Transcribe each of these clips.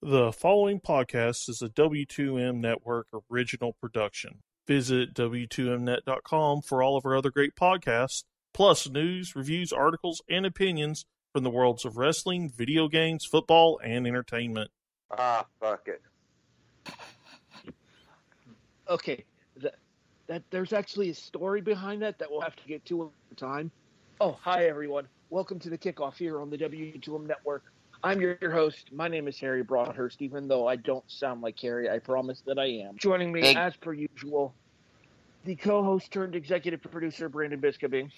The following podcast is a W2M Network original production. Visit W2Mnet.com for all of our other great podcasts, plus news, reviews, articles, and opinions from the worlds of wrestling, video games, football, and entertainment. Ah, fuck it. Okay, there's actually a story behind that we'll have to get to at time. Oh, hi everyone. Welcome to the Kickoff here on the W2M Network. I'm your host. My name is Harry Broadhurst, even though I don't sound like Harry. I promise that I am. Joining me, as per usual, the co-host turned executive producer, Brandon Biskobing.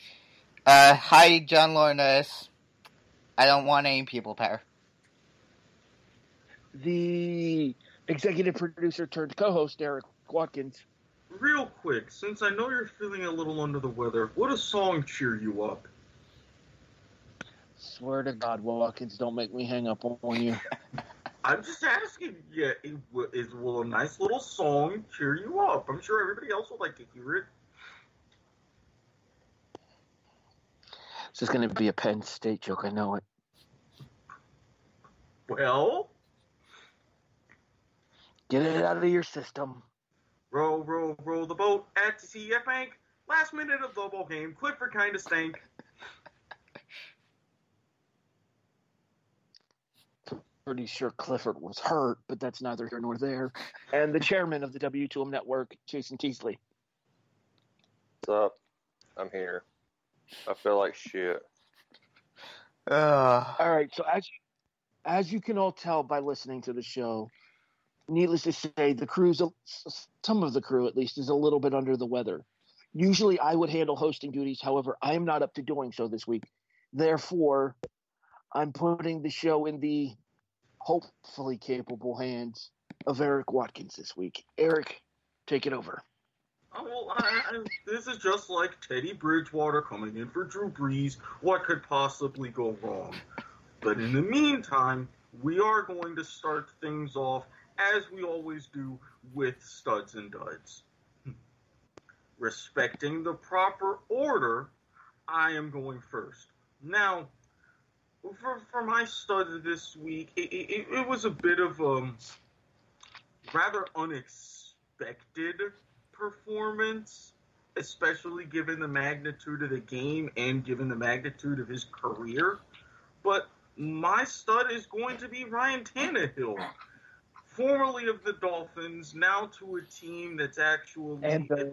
Hi, John Lornes. I don't want any people power. The executive producer turned co-host, Erik Watkins. Real quick, since I know you're feeling a little under the weather, would a song cheer you up? Swear to God, Watkins, don't make me hang up on you. I'm just asking. Yeah, will a nice little song cheer you up? I'm sure everybody else would like to hear it. This is going to be a Penn State joke, I know it. Well? Get it out of your system. Row, row, row the boat at the CF Bank. Last minute of the ball game. Clifford kind of stank. Pretty sure Clifford was hurt, but that's neither here nor there. And the chairman of the W2M Network, Chase Teasley. What's up? I'm here. I feel like shit. All right, so as you can all tell by listening to the show, needless to say, some of the crew at least, is a little bit under the weather. Usually I would handle hosting duties, however, I am not up to doing so this week. Therefore, I'm putting the show in the hopefully capable hands of Erik Watkins this week. Erik, take it over. Oh, well, this is just like Teddy Bridgewater coming in for Drew Brees. What could possibly go wrong? But in the meantime, we are going to start things off, as we always do, with studs and duds. Respecting the proper order, I am going first. Now, for my stud this week, it was a bit of a rather unexpected performance, especially given the magnitude of the game and given the magnitude of his career. But my stud is going to be Ryan Tannehill, formerly of the Dolphins, now to a team that's actually at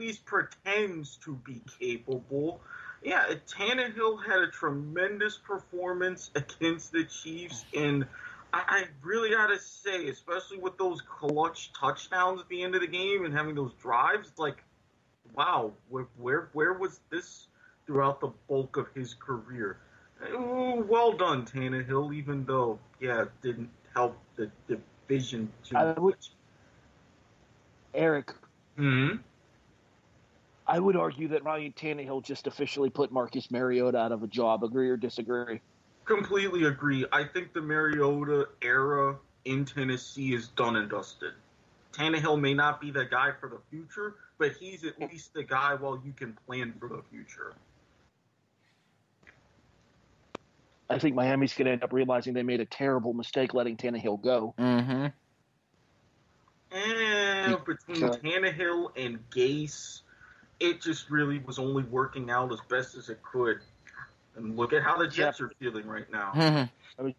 least pretends to be capable. Yeah, Tannehill had a tremendous performance against the Chiefs, and I really gotta say, especially with those clutch touchdowns at the end of the game and having those drives, like, wow, where was this throughout the bulk of his career? Well done, Tannehill, even though, yeah, it didn't help the division too much. Erik. Hmm? I would argue that Ryan Tannehill just officially put Marcus Mariota out of a job. Agree or disagree? Completely agree. I think the Mariota era in Tennessee is done and dusted. Tannehill may not be the guy for the future, but he's at least the guy while you can plan for the future. I think Miami's going to end up realizing they made a terrible mistake letting Tannehill go. Mm-hmm. And between Tannehill and Gase, it just really was only working out as best as it could. And look at how the Jets are feeling right now. Mm-hmm. I was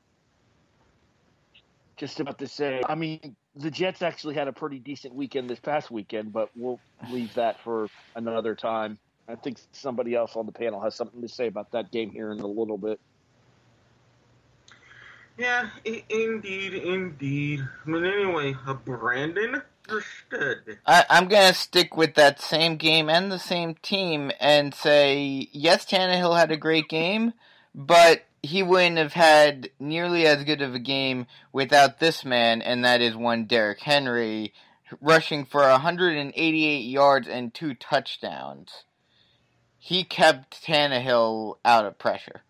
just about to say, I mean, the Jets actually had a pretty decent weekend this past weekend, but we'll leave that for another time. I think somebody else on the panel has something to say about that game here in a little bit. Yeah, indeed. I mean, anyway, Brandon, you're stud. I'm going to stick with that same game and the same team and say, yes, Tannehill had a great game, but he wouldn't have had nearly as good of a game without this man, and that is one Derrick Henry, rushing for 188 yards and 2 touchdowns. He kept Tannehill out of pressure.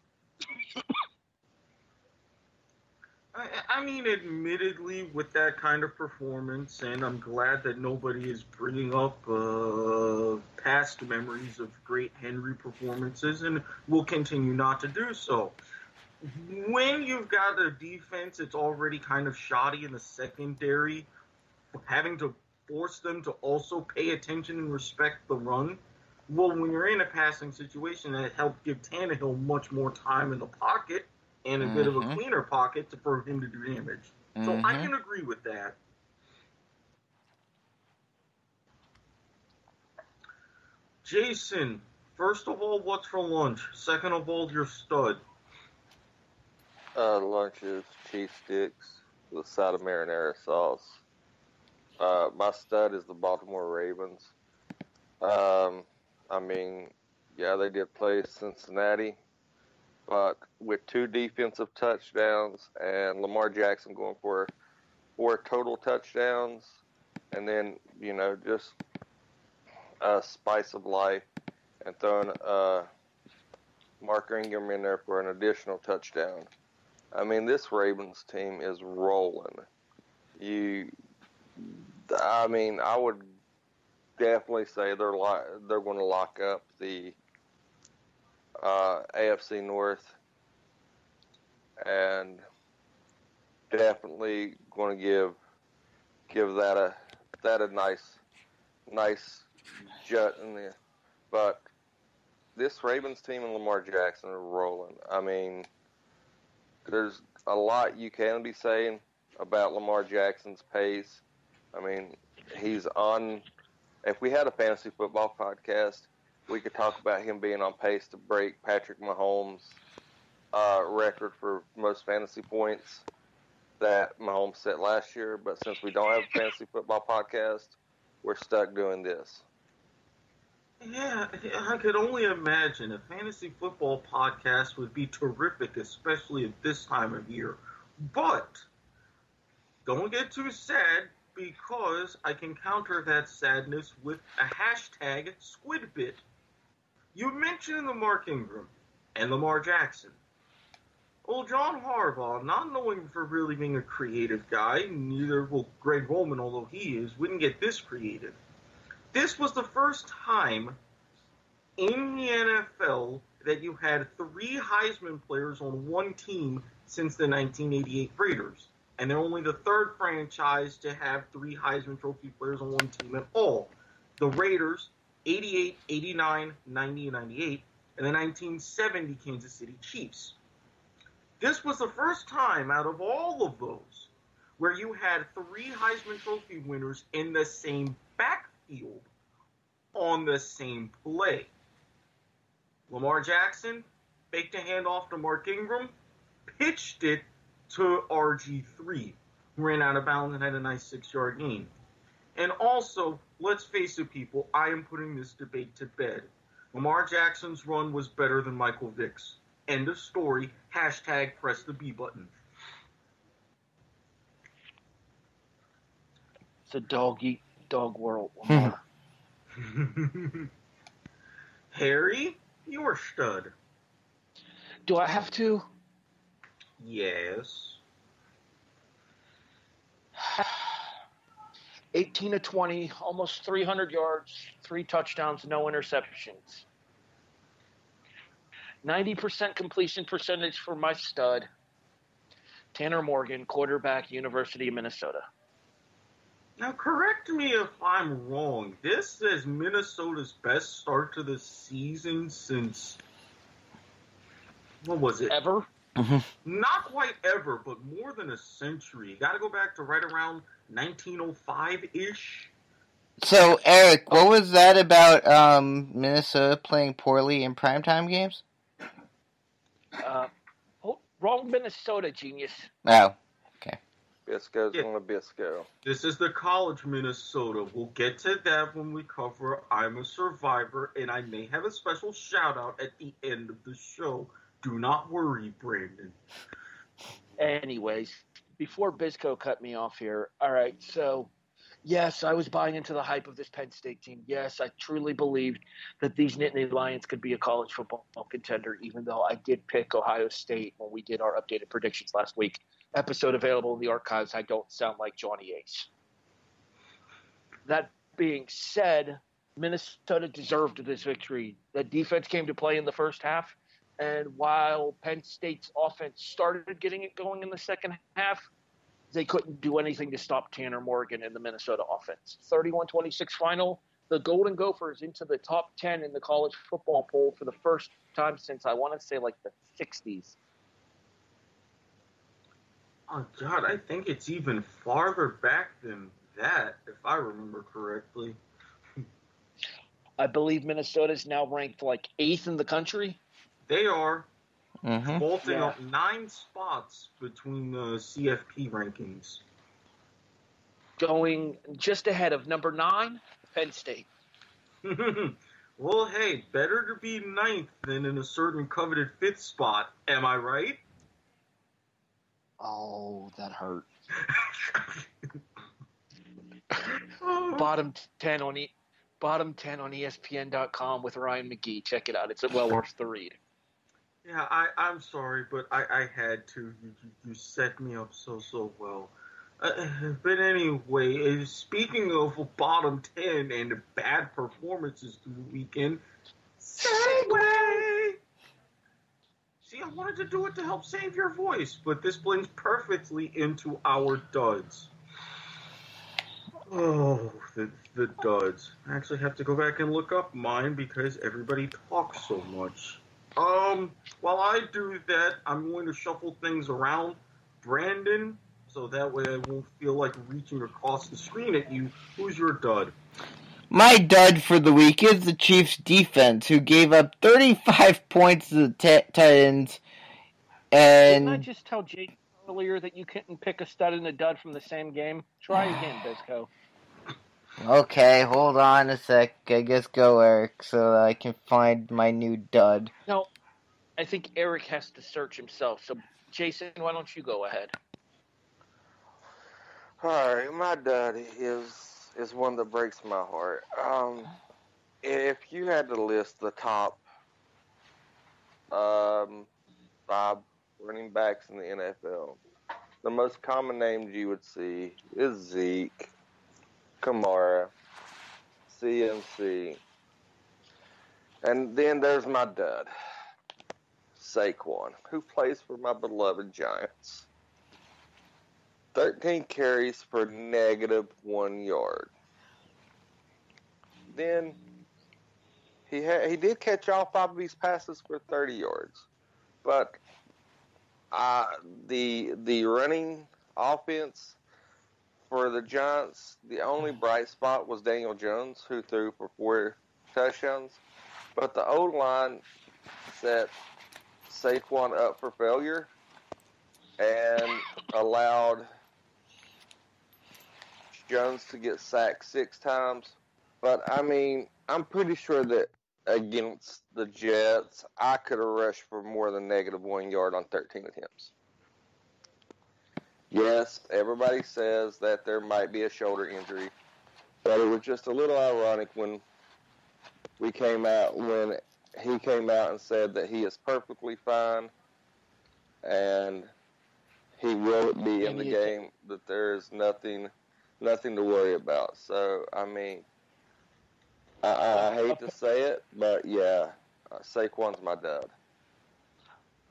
I mean, admittedly, with that kind of performance, and I'm glad that nobody is bringing up past memories of great Henry performances, and will continue not to do so. when you've got a defense that's already kind of shoddy in the secondary, having to force them to also pay attention and respect the run, well, when you're in a passing situation, that helped give Tannehill much more time in the pocket and a bit of a cleaner pocket for him to do damage. So I can agree with that. Jason, first of all, what's for lunch? Second of all, your stud. Lunch is cheese sticks with a side of marinara sauce. My stud is the Baltimore Ravens. I mean, yeah, they did play Cincinnati, but with 2 defensive touchdowns and Lamar Jackson going for 4 total touchdowns, and then, you know, just a spice of life and throwing Mark Ingram in there for an additional touchdown. I mean, this Ravens team is rolling. I would definitely say they're going to lock up the AFC North, and definitely going to give that a nice jut in there. But this Ravens team and Lamar Jackson are rolling. I mean, there's a lot you can be saying about Lamar Jackson's pace. I mean, he's on. If we had a fantasy football podcast, we could talk about him being on pace to break Patrick Mahomes' record for most fantasy points that Mahomes set last year. But since we don't have a fantasy football podcast, we're stuck doing this. Yeah, I could only imagine a fantasy football podcast would be terrific, especially at this time of year. But don't get too sad, because I can counter that sadness with a hashtag SquidBit. You mentioned Mark Ingram and Lamar Jackson. Well, John Harbaugh, not knowing for really being a creative guy, neither will Greg Roman, although he is, wouldn't get this creative. This was the first time in the NFL that you had 3 Heisman players on one team since the 1988 Raiders. And they're only the 3rd franchise to have 3 Heisman Trophy players on one team at all. The Raiders, 88, 89, 90, and 98, and the 1970 Kansas City Chiefs. This was the first time out of all of those where you had 3 Heisman Trophy winners in the same backfield on the same play. Lamar Jackson faked a handoff to Mark Ingram, pitched it to RG3, who ran out of bounds and had a nice 6-yard gain. And also, let's face it, people, I am putting this debate to bed. Lamar Jackson's run was better than Michael Vick's. End of story. Hashtag press the B button. It's a dog world. Lamar. Harry, you're stud. Do I have to? Yes. 18 of 20, almost 300 yards, 3 touchdowns, no interceptions. 90% completion percentage for my stud. Tanner Morgan, quarterback, University of Minnesota. Now, correct me if I'm wrong. This is Minnesota's best start to the season since, what was it? Ever? Not quite ever, but more than a century. Got to go back to right around 1905-ish. So, Eric, what was that about Minnesota playing poorly in primetime games? Wrong Minnesota, genius. Oh, okay. Bisco's on a Bisco. This is the college Minnesota. We'll get to that when we cover I'm a Survivor, and I may have a special shout-out at the end of the show. Do not worry, Brandon. Anyways, before Bisco cut me off here, all right, so yes, I was buying into the hype of this Penn State team. Yes, I truly believed that these Nittany Lions could be a college football contender, even though I did pick Ohio State when we did our updated predictions last week. Episode available in the archives. I don't sound like Johnny Ace. That being said, Minnesota deserved this victory. That defense came to play in the first half. And while Penn State's offense started getting it going in the second half, they couldn't do anything to stop Tanner Morgan and the Minnesota offense. 31-26 final. The Golden Gophers into the top 10 in the college football poll for the first time since, I want to say, like the 60s. Oh, God, I think it's even farther back than that, if I remember correctly. I believe Minnesota's now ranked like 8th in the country. They are vaulting Yeah. up 9 spots between the CFP rankings. Going just ahead of number 9, Penn State. Well, hey, better to be 9th than in a certain coveted 5th spot. Am I right? Oh, that hurt. Bottom 10 on ESPN.com with Ryan McGee. Check it out. It's well worth the read. Yeah, I'm sorry, but I had to. You set me up so well. But anyway, speaking of bottom 10 and bad performances through the weekend, segue! See, I wanted to do it to help save your voice, but this blends perfectly into our duds. Oh, the duds. I actually have to go back and look up mine because everybody talks so much. While I do that, I'm going to shuffle things around. Brandon, so that way I won't feel like reaching across the screen at you. Who's your dud? My dud for the week is the Chiefs' defense, who gave up 35 points to the Titans. And didn't I just tell Jake earlier that you couldn't pick a stud and a dud from the same game? Try again, Bisco. Okay, hold on a sec. I guess go, Eric, so that I can find my new dud. No, I think Eric has to search himself. So, Jason, why don't you go ahead? All right, my dud is one that breaks my heart. If you had to list the top 5 running backs in the NFL, the most common names you would see is Zeke, Kamara, CMC, and then there's my dud, Saquon, who plays for my beloved Giants. 13 carries for -1 yard. Then he did catch all 5 of these passes for 30 yards, but the running offense for the Giants, the only bright spot was Daniel Jones, who threw for 4 touchdowns, but the O-line set Saquon up for failure and allowed Jones to get sacked 6 times. But, I mean, I'm pretty sure that against the Jets, I could have rushed for more than -1 yard on 13 attempts. Yes, everybody says that there might be a shoulder injury, but it was just a little ironic when he came out and said that he is perfectly fine and he will be in the game, that there is nothing to worry about. So, I mean, I hate to say it, but yeah, Saquon's my dud.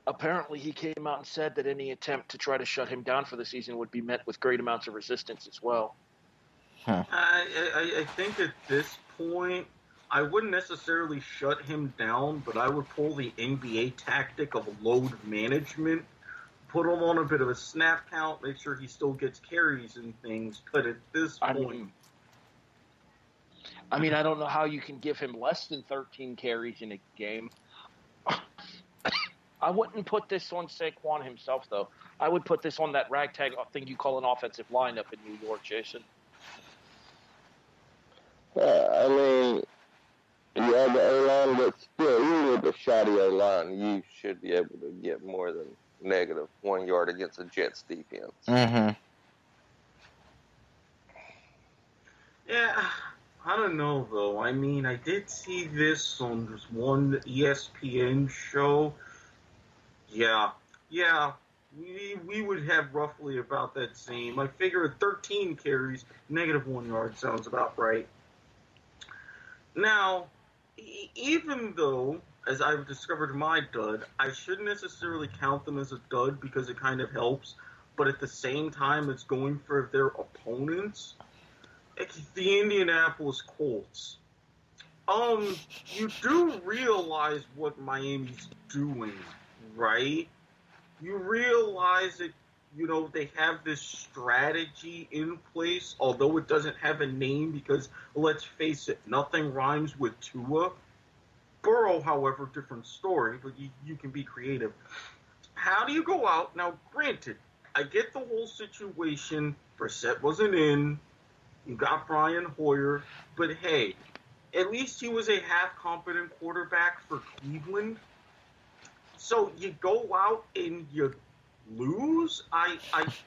Apparently, he came out and said that any attempt to try to shut him down for the season would be met with great amounts of resistance as well. I think at this point, I wouldn't necessarily shut him down, but I would pull the NBA tactic of load management, put him on a bit of a snap count, make sure he still gets carries and things. But at this point, I mean, I don't know how you can give him less than 13 carries in a game. I wouldn't put this on Saquon himself, though. I would put this on that ragtag thing you call an offensive line up in New York, Jason. I mean, yeah, the O-line, but still, even with the shoddy O-line, you should be able to get more than -1 yard against a Jets defense. Mm-hmm. yeah, I don't know, though. I mean, I did see this on this one ESPN show. Yeah, we would have roughly about that same. I figure 13 carries, -1 yard sounds about right. Now, even though as I've discovered my dud, I shouldn't necessarily count them as a dud because it kind of helps, but at the same time, it's going for their opponents. It's the Indianapolis Colts. You do realize what Miami's doing, right? You realize that, they have this strategy in place, although it doesn't have a name because, let's face it, nothing rhymes with Tua. Burrow, however, different story, but you can be creative. How do you go out? Now, granted, I get the whole situation. Brissett wasn't in. You got Brian Hoyer. But, hey, at least he was a half-competent quarterback for Cleveland. So you go out and you lose? I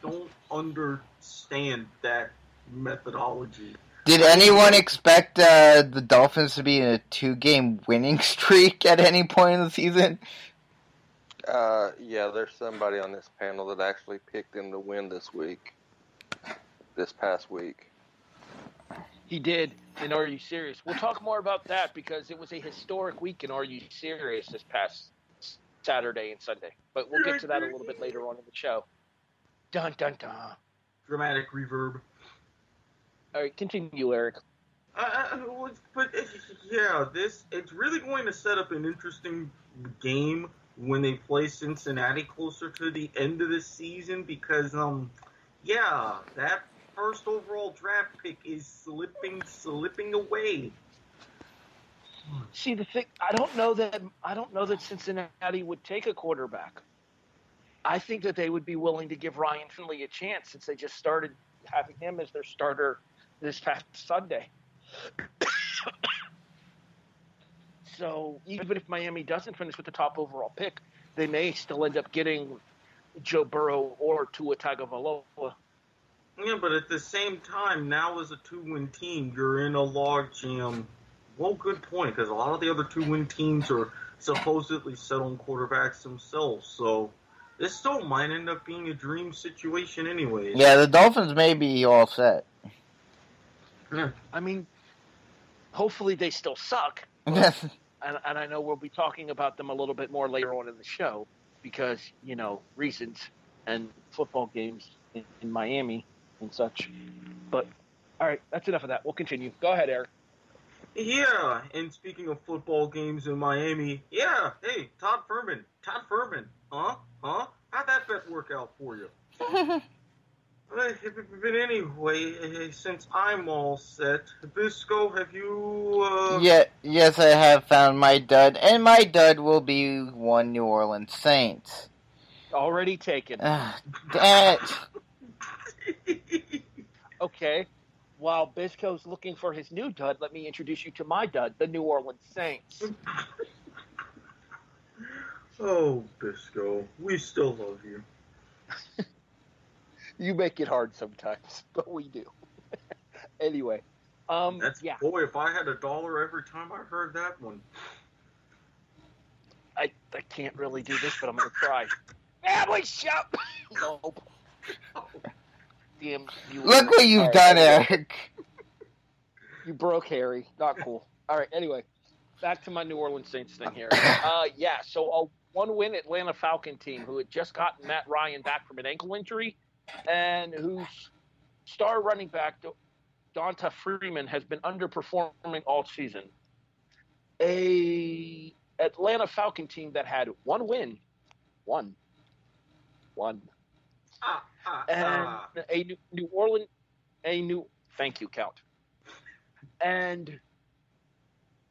don't understand that methodology. Did anyone expect the Dolphins to be in a 2-game winning streak at any point in the season? Yeah, there's somebody on this panel that actually picked them to win this past week. He did in Are You Serious? We'll talk more about that because it was a historic week in Are You Serious this past Saturday and Sunday. But we'll get to that a little bit later on in the show. Dun, dun, dun. Dramatic reverb. All right, continue, Eric. But yeah, it's really going to set up an interesting game when they play Cincinnati closer to the end of the season because, that first overall draft pick is slipping away. See, the thing, I don't know that Cincinnati would take a quarterback. I think that they would be willing to give Ryan Finley a chance since they just started having him as their starter this past Sunday. So even if Miami doesn't finish with the top overall pick, they may still end up getting Joe Burrow or Tua Tagovailoa. Yeah, but at the same time, now as a 2-win team, you're in a logjam. Well, good point, because a lot of the other 2-win teams are supposedly set on quarterbacks themselves, so this still might end up being a dream situation anyways. Yeah, the Dolphins may be all set. Yeah. I mean, hopefully they still suck. And I know we'll be talking about them a little bit more later on in the show because, reasons and football games in Miami and such. But, all right, that's enough of that. We'll continue. Go ahead, Eric. Yeah, and speaking of football games in Miami, hey, Todd Furman, huh? How'd that bet work out for you? But anyway, since I'm all set, Bisco, have you, Yes, I have found my dud, and my dud will be one New Orleans Saints. Already taken. Damn it. Okay. While Bisco's looking for his new dud, let me introduce you to my dud, the New Orleans Saints. Oh, Bisco, we still love you. You make it hard sometimes, but we do. Anyway. Boy, if I had $1 every time I heard that one. I can't really do this, but I'm going to try. Family show! Nope. Damn, Look what you've done, Eric. You broke Harry. Not cool. All right, anyway. Back to my New Orleans Saints thing here. So a one-win Atlanta Falcon team who had just gotten Matt Ryan back from an ankle injury and whose star running back, Donta Freeman, has been underperforming all season. A Atlanta Falcon team that had one win. One. And a New Orleans, thank you, Count. And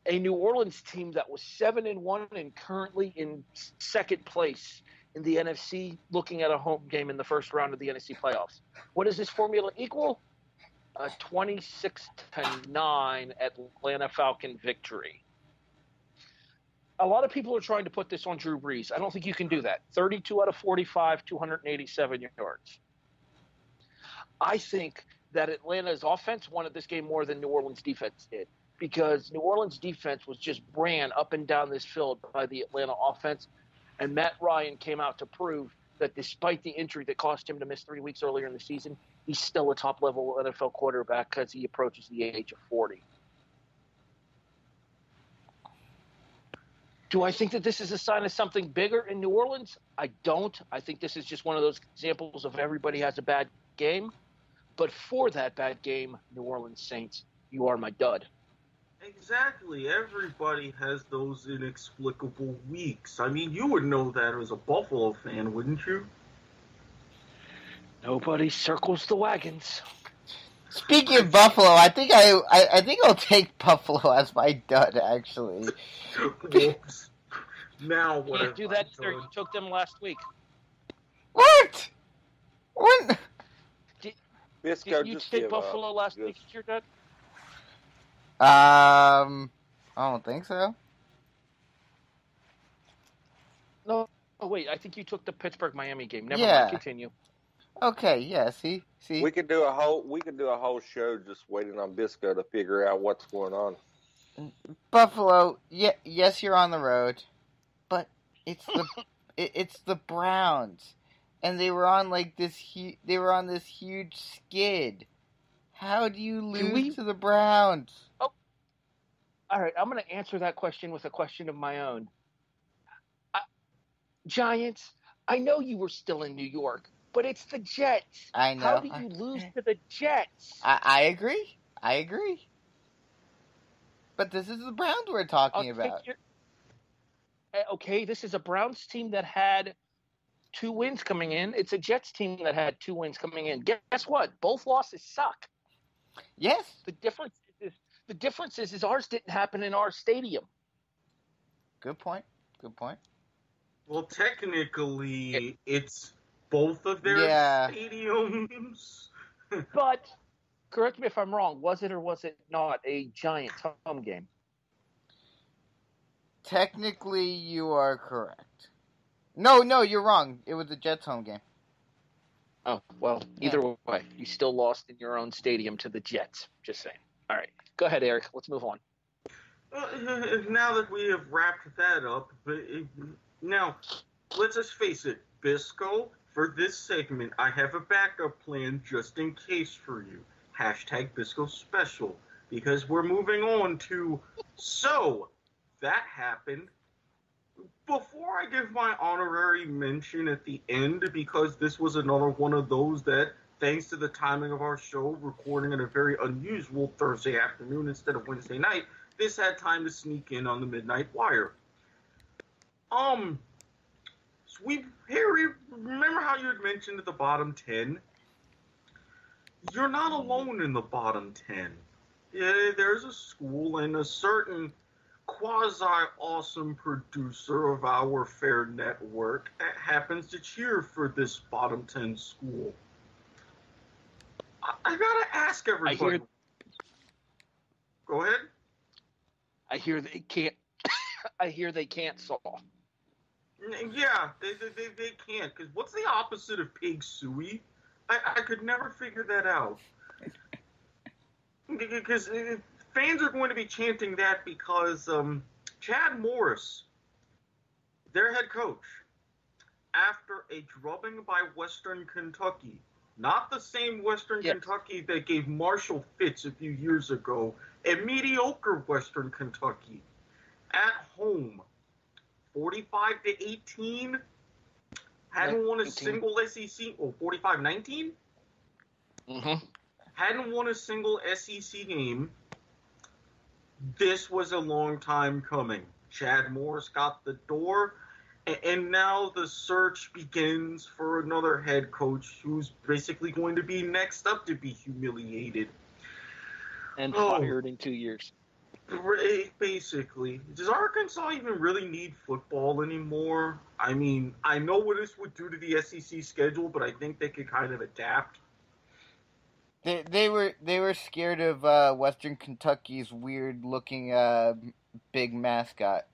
a New Orleans team that was 7-1 and currently in second place in the NFC, looking at a home game in the first round of the NFC playoffs. What does this formula equal? A 26-9 Atlanta Falcon victory. A lot of people are trying to put this on Drew Brees. I don't think you can do that. 32 out of 45, 287 yards. I think that Atlanta's offense wanted this game more than New Orleans' defense did because New Orleans' defense was just ran up and down this field by the Atlanta offense, and Matt Ryan came out to prove that despite the injury that caused him to miss 3 weeks earlier in the season, he's still a top-level NFL quarterback because he approaches the age of 40. Do I think that this is a sign of something bigger in New Orleans? I don't. I think this is just one of those examples of everybody has a bad game. But for that bad game, New Orleans Saints, you are my dud. Exactly. Everybody has those inexplicable weeks. I mean, you would know that as a Buffalo fan, wouldn't you? Nobody circles the wagons. Speaking of Buffalo, I think I'll take Buffalo as my dud, actually. Whoops. Now what? Can't do that, sir. You took them last week. What? When? Bisco, Did you just take give Buffalo up. last Just- week as your dud? I don't think so. No. Oh wait, I think you took the Pittsburgh-Miami game. Never Yeah. mind. Continue. Okay, yeah. See. We could do a whole show just waiting on Bisco to figure out what's going on. Buffalo. Yeah. Yes, you're on the road, but it's the it's the Browns, and they were on like this. They were on this huge skid. How do you lose to the Browns? Oh, all right. I'm going to answer that question with a question of my own. Giants, I know you were still in New York, but it's the Jets. I know. How do you lose to the Jets? I agree. But this is the Browns we're talking about. Okay, this is a Browns team that had 2 wins coming in. It's a Jets team that had 2 wins coming in. Guess what? Both losses suck. Yes. The difference is ours didn't happen in our stadium. Good point. Well, technically, it's both of their stadiums. But, correct me if I'm wrong, was it or was it not a Giants home game? Technically, you are correct. No, you're wrong. It was the Jets home game. Oh, well, either way, you still lost in your own stadium to the Jets. Just saying. All right. Go ahead, Eric. Let's move on. Now that we have wrapped that up, now, let's just face it, Bisco, for this segment, I have a backup plan just in case for you. Hashtag Bisco Special. Because we're moving on to, so, that happened. Before I give my honorary mention at the end, because this was another one of those that, thanks to the timing of our show, recording at a very unusual Thursday afternoon instead of Wednesday night, this had time to sneak in on the Midnight Wire. Harry, remember how you had mentioned at the bottom 10? You're not alone in the bottom 10. Yeah, there's a school and a certain quasi-awesome producer of our fair network that happens to cheer for this bottom 10 school. I gotta ask everybody. Go ahead. I hear they can't. I hear they can't solve. Yeah, they can't. Because what's the opposite of pig suey? I could never figure that out. Because fans are going to be chanting that because Chad Morris, their head coach, after a drubbing by Western Kentucky, not the same Western Kentucky that gave Marshall fits a few years ago, a mediocre Western Kentucky, at home, 45-18, hadn't won a single SEC, 45-19? Mm-hmm. Hadn't won a single SEC game. This was a long time coming. Chad Morris got the door, and now the search begins for another head coach who's basically going to be next up to be humiliated. And fired in 2 years. Basically. Does Arkansas even really need football anymore? I mean, I know what this would do to the SEC schedule, but I think they could kind of adapt. They were scared of Western Kentucky's weird looking big mascot.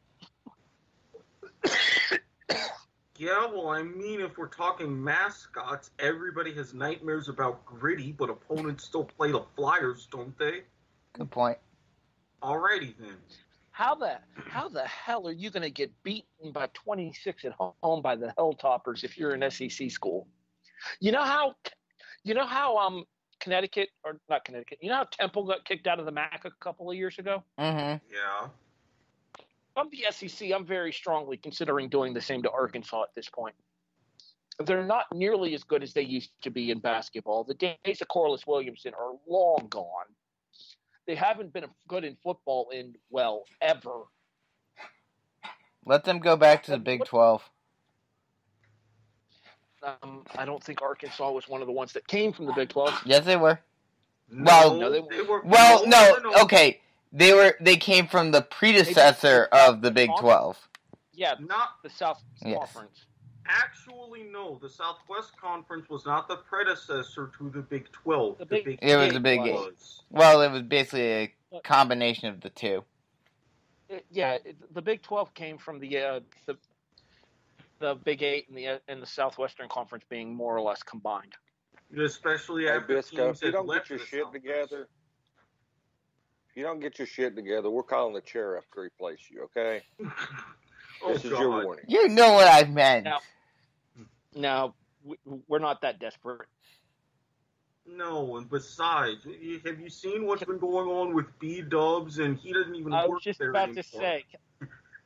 Yeah, well, I mean, if we're talking mascots, everybody has nightmares about Gritty, but opponents still play the Flyers, don't they? Good point. Alrighty then. How the hell are you going to get beaten by 26 at home by the Helltoppers if you're an SEC school? You know how Connecticut, or not Connecticut, you know how Temple got kicked out of the MAC a couple of years ago? Mm-hmm. Yeah. I'm the SEC. I'm very strongly considering doing the same to Arkansas at this point. They're not nearly as good as they used to be in basketball. The days of Corliss Williamson are long gone. They haven't been good in football in, well, ever. Let them go back to the Big 12. I don't think Arkansas was one of the ones that came from the Big 12. Yes, they were. No, they were. No. Okay. They came from the predecessor of the Big 12. Yeah, not the South Conference. Actually, no. The Southwest Conference was not the predecessor to the Big 12. It was the Big 8. Well, it was basically a combination of the two. The Big 12 came from the Big 8 and the Southwestern Conference being more or less combined. Especially after Bisco, if you don't get your shit together, we're calling the chair up to replace you, okay? This is your warning. You know what I meant. Now, we're not that desperate. No, and besides, have you seen what's been going on with B-Dubs, and he doesn't even work there anymore? I was just about to say,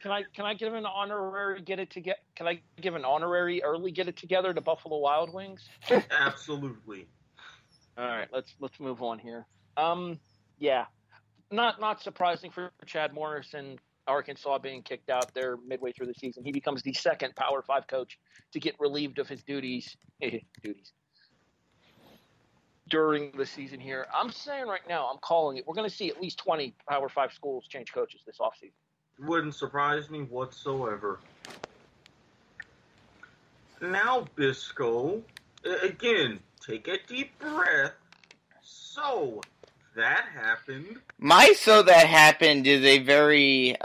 can I give an honorary Can I give an honorary early get it together to Buffalo Wild Wings? Absolutely. All right, let's move on here. Not surprising for Chad Morris and Arkansas being kicked out there midway through the season. He becomes the second Power 5 coach to get relieved of his duties during the season here. I'm saying right now, I'm calling it. We're going to see at least 20 Power 5 schools change coaches this offseason. Wouldn't surprise me whatsoever. Now, Bisco, again, take a deep breath. So, that happened. My "so that happened" is a very,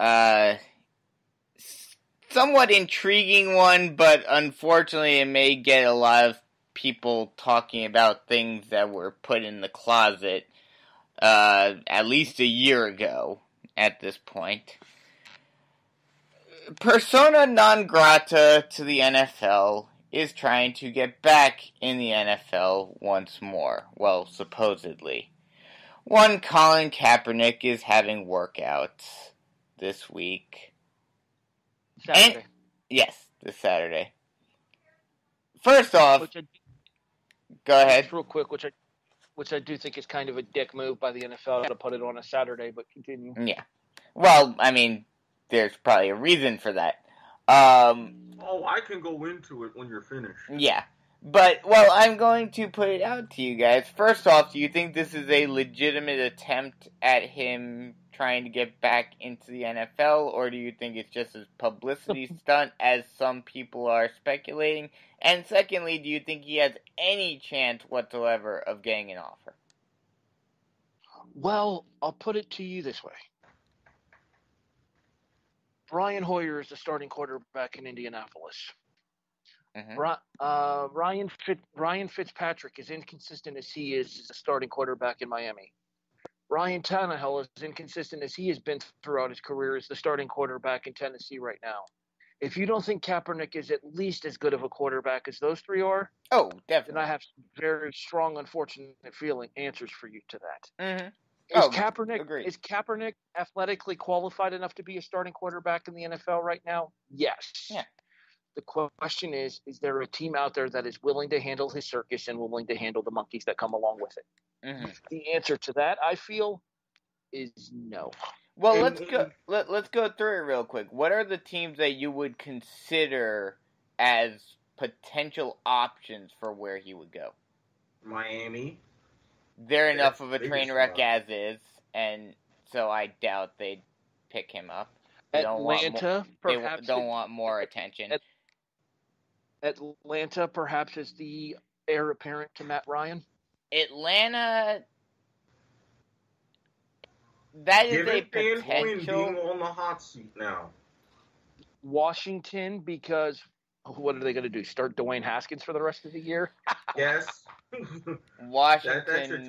somewhat intriguing one, but unfortunately it may get a lot of people talking about things that were put in the closet, at least a year ago at this point. Persona non grata to the NFL is trying to get back in the NFL once more. Well, supposedly. One Colin Kaepernick is having workouts this week. Saturday. Yes, this Saturday. First off, go ahead. Just real quick, which I do think is kind of a dick move by the NFL to put it on a Saturday, but continue. Yeah. Well, I mean, there's probably a reason for that. I can go into it when you're finished. Yeah. But, well, I'm going to put it out to you guys. First off, do you think this is a legitimate attempt at him trying to get back into the NFL, or do you think it's just a publicity stunt, as some people are speculating? And secondly, do you think he has any chance whatsoever of getting an offer? Well, I'll put it to you this way. Brian Hoyer is the starting quarterback in Indianapolis. Mm-hmm. Ryan Fitzpatrick, as inconsistent as he is a starting quarterback in Miami. Ryan Tannehill, as inconsistent as he has been throughout his career, is the starting quarterback in Tennessee right now. If you don't think Kaepernick is at least as good of a quarterback as those three are, definitely, then I have some very strong, unfortunate answers for you to that. Mm-hmm. Is Kaepernick athletically qualified enough to be a starting quarterback in the NFL right now? Yes. Yeah. The question is there a team out there that is willing to handle his circus and willing to handle the monkeys that come along with it? Mm-hmm. The answer to that, I feel, is no. Well, let's go through it real quick. What are the teams that you would consider as potential options for where he would go? Miami. They're enough of a train wreck as is, and so I doubt they'd pick him up. Atlanta, perhaps. They don't want more attention. Atlanta, perhaps, is the heir apparent to Matt Ryan. Atlanta, that is a potential. Being on the hot seat now. Washington, because what are they going to do? Start Dwayne Haskins for the rest of the year? Yes. Washington's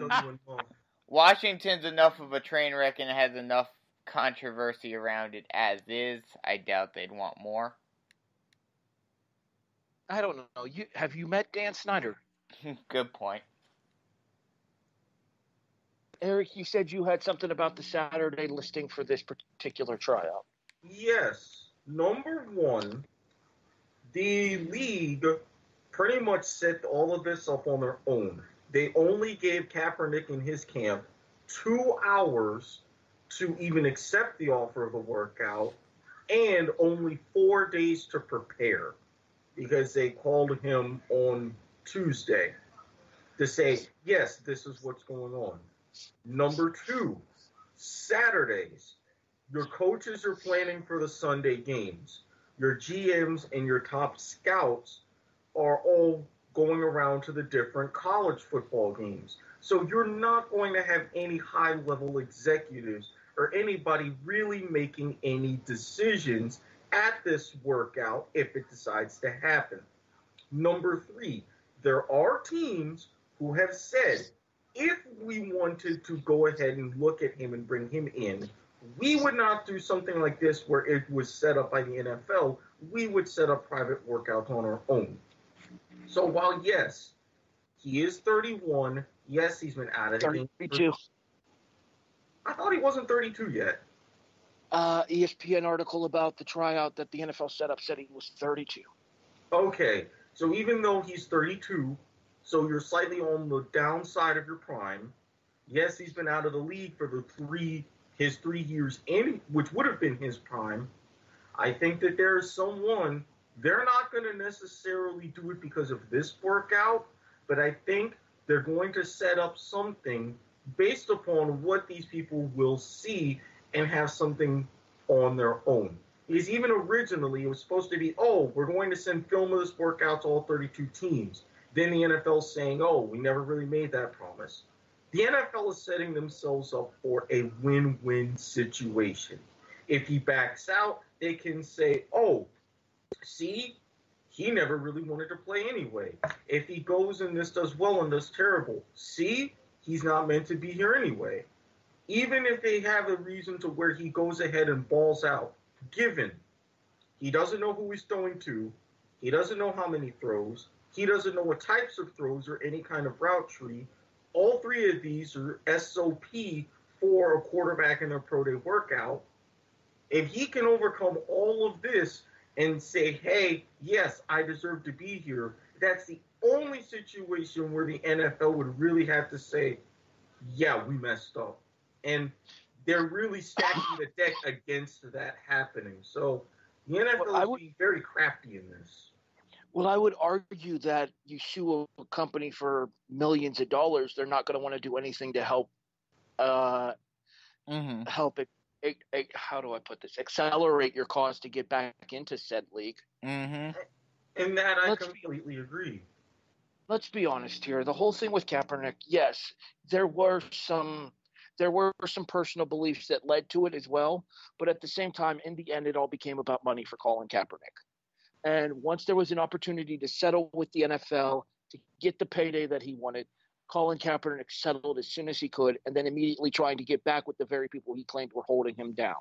enough of a train wreck and has enough controversy around it as is. I doubt they'd want more. I don't know. Have you met Dan Snyder? Good point. Eric, you said you had something about the Saturday listing for this particular tryout. Yes. Number one, the league pretty much set all of this up on their own. They only gave Kaepernick and his camp 2 hours to even accept the offer of the workout and only 4 days to prepare because they called him on Tuesday to say, yes, this is what's going on. Number two, Saturdays. Your coaches are planning for the Sunday games. Your GMs and your top scouts are all going around to the different college football games. So you're not going to have any high-level executives or anybody really making any decisions at this workout if it decides to happen. Number three, there are teams who have said, if we wanted to go ahead and look at him and bring him in, we would not do something like this where it was set up by the NFL. We would set up private workouts on our own. So while, yes, he is 31, yes, he's been out of the game. 32. I thought he wasn't 32 yet. ESPN article about the tryout that the NFL set up said he was 32. Okay, so even though he's 32, so you're slightly on the downside of your prime. Yes, he's been out of the league for his 3 years in, which would have been his prime. I think that there is someone, they're not going to necessarily do it because of this workout, but I think they're going to set up something based upon what these people will see and have something on their own. Because even originally, it was supposed to be, we're going to send film of this workout to all 32 teams. Then the NFL saying, we never really made that promise. The NFL is setting themselves up for a win-win situation. If he backs out, they can say, see, he never really wanted to play anyway. If he goes and this does well and does terrible, see, he's not meant to be here anyway. Even if they have a reason to where he goes ahead and balls out, given he doesn't know who he's throwing to, he doesn't know how many throws, he doesn't know what types of throws or any kind of route tree. All three of these are SOP for a quarterback in their pro day workout. If he can overcome all of this and say, hey, yes, I deserve to be here, that's the only situation where the NFL would really have to say, yeah, we messed up. And they're really stacking the deck against that happening. So the NFL is being very crafty in this. Well, I would argue that you sue a company for millions of dollars, they're not going to want to do anything to help help it, how do I put this? Accelerate your cause to get back into said league. And that I completely agree. Let's be honest here. The whole thing with Kaepernick, yes, there were some personal beliefs that led to it as well, but at the same time, in the end, it all became about money for Colin Kaepernick. And once there was an opportunity to settle with the NFL to get the payday that he wanted, Colin Kaepernick settled as soon as he could, and then immediately trying to get back with the very people he claimed were holding him down.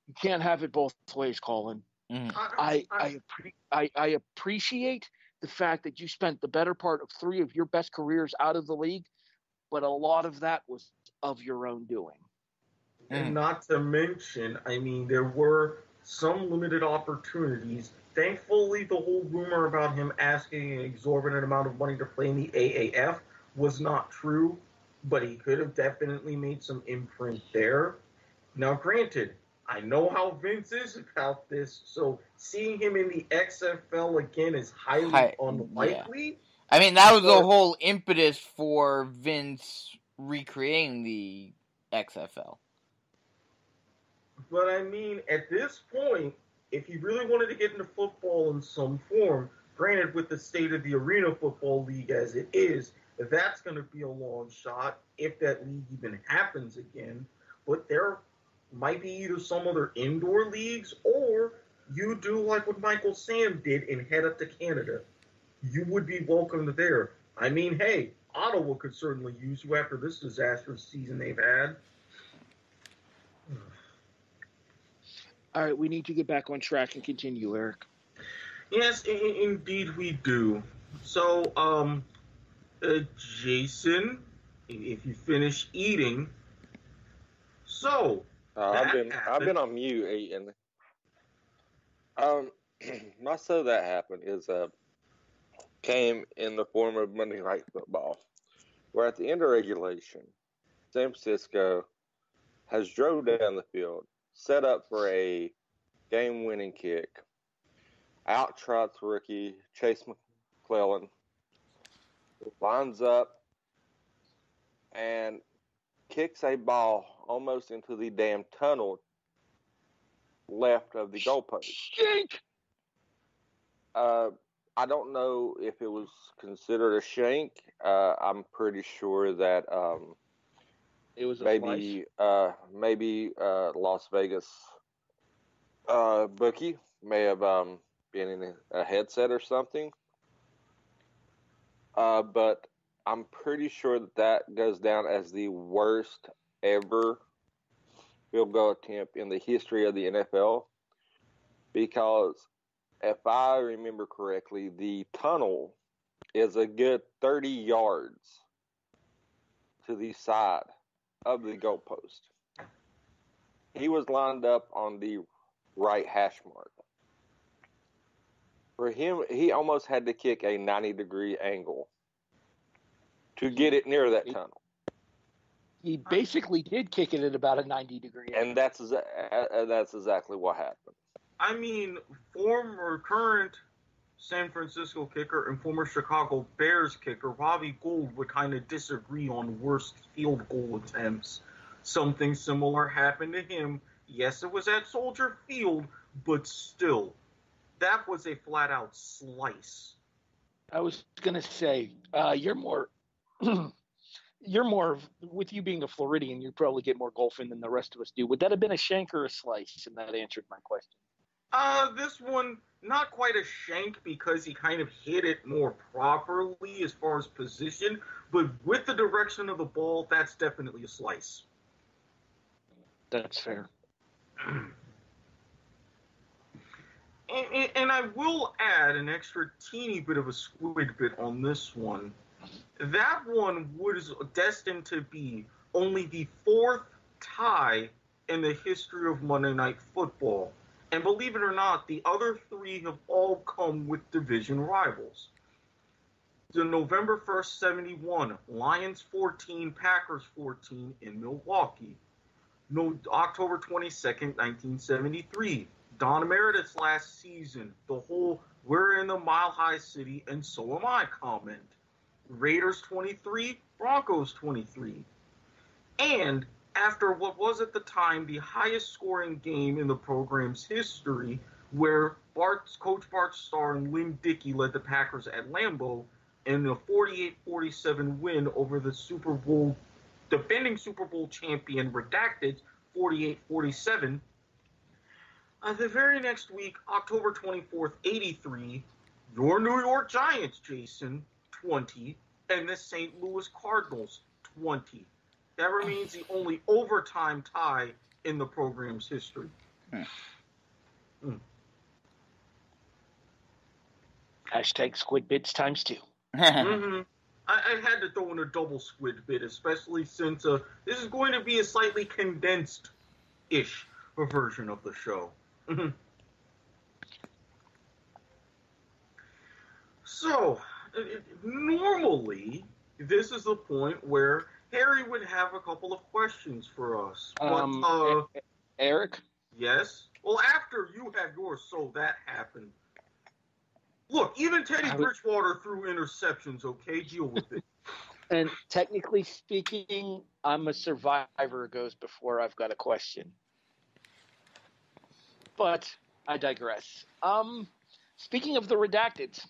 You can't have it both ways, Colin. I appreciate the fact that you spent the better part of 3 of your best careers out of the league, but a lot of that was of your own doing. And not to mention, there were some limited opportunities. Thankfully, the whole rumor about him asking an exorbitant amount of money to play in the AAF was not true, but he could have definitely made some imprint there. Now, granted, I know how Vince is about this, so seeing him in the XFL again is highly unlikely. Yeah. That was the whole impetus for Vince recreating the XFL. But at this point, if he really wanted to get into football in some form, granted with the state of the Arena Football League as it is, that's going to be a long shot if that league even happens again. But there might be either some other indoor leagues or you do like what Michael Sam did and head up to Canada. You would be welcome there. Hey, Ottawa could certainly use you after this disastrous season they've had. All right, we need to get back on track and continue, Eric. Yes, indeed we do. So, Jason, if you finish eating, so I've been on mute, and so that happened is came in the form of Monday Night Football, where at the end of regulation, San Francisco has drove down the field, set up for a game-winning kick, out-trots rookie Chase McLaughlin, lines up and kicks a ball almost into the damn tunnel left of the goalpost. Shank! I don't know if it was considered a shank. I'm pretty sure that It was a maybe Las Vegas bookie may have been in a headset or something. But I'm pretty sure that goes down as the worst ever field goal attempt in the history of the NFL, because if I remember correctly, the tunnel is a good 30 yards to the side of the goalpost. He was lined up on the right hash mark. For him, he almost had to kick a 90-degree angle to get it near that tunnel. He basically did kick it at about a 90-degree angle. And that's exactly what happened. I mean, current San Francisco kicker and former Chicago Bears kicker Robbie Gould would kind of disagree on worst field goal attempts. Something similar happened to him. Yes, it was at Soldier Field, but still, that was a flat-out slice. I was going to say, you're more, with you being a Floridian, you probably get more golf in than the rest of us do. Would that have been a shank or a slice? And that answered my question. This one, not quite a shank because he kind of hit it more properly as far as position, but with the direction of the ball, that's definitely a slice. That's fair. And I will add an extra teeny bit of a squid bit on this one. That one was destined to be only the fourth tie in the history of Monday Night Football. And believe it or not, the other three have all come with division rivals. The November 1st, 71, Lions 14, Packers 14 in Milwaukee. October 22nd, 1973, Don Meredith's last season, the whole "we're in the Mile High City and so am I" comment. Raiders 23, Broncos 23. And after what was at the time the highest scoring game in the program's history, where Coach Bart Starr and Lynn Dickey led the Packers at Lambeau in a 48-47 win over the defending Super Bowl champion Redacteds, 48-47. The very next week, October 24th, 83, your New York Giants, Jason, 20, and the St. Louis Cardinals, 20. That remains the only overtime tie in the program's history. Hashtag squid bits times 2. Mm-hmm. I had to throw in a double squid bit, especially since this is going to be a slightly condensed-ish version of the show. So, normally, this is the point where Harry would have a couple of questions for us. But, Eric? Yes? Well, after you have yours, so that happened. Look, even Teddy Bridgewater threw interceptions, okay? Deal with it. And technically speaking, I'm a survivor goes before I've got a question. But I digress. Speaking of the Redacteds,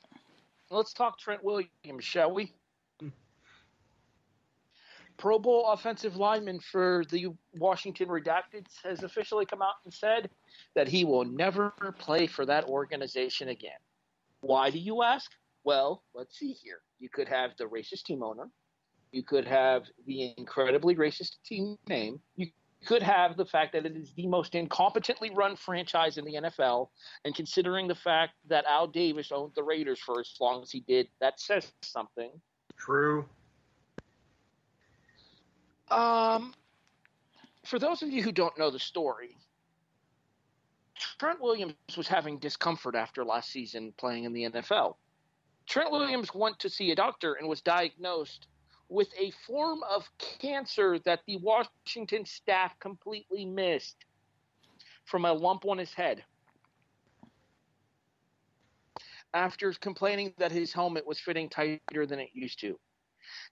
let's talk Trent Williams, shall we? Pro Bowl offensive lineman for the Washington Redacteds has officially come out and said that he will never play for that organization again. Why do you ask? Well, let's see here. You could have the racist team owner. You could have the incredibly racist team name. You could have the fact that it is the most incompetently run franchise in the NFL. And considering the fact that Al Davis owned the Raiders for as long as he did, that says something. True. for those of you who don't know the story, Trent Williams was having discomfort after last season playing in the NFL. Trent Williams went to see a doctor and was diagnosed with a form of cancer that the Washington staff completely missed from a lump on his head. After complaining that his helmet was fitting tighter than it used to.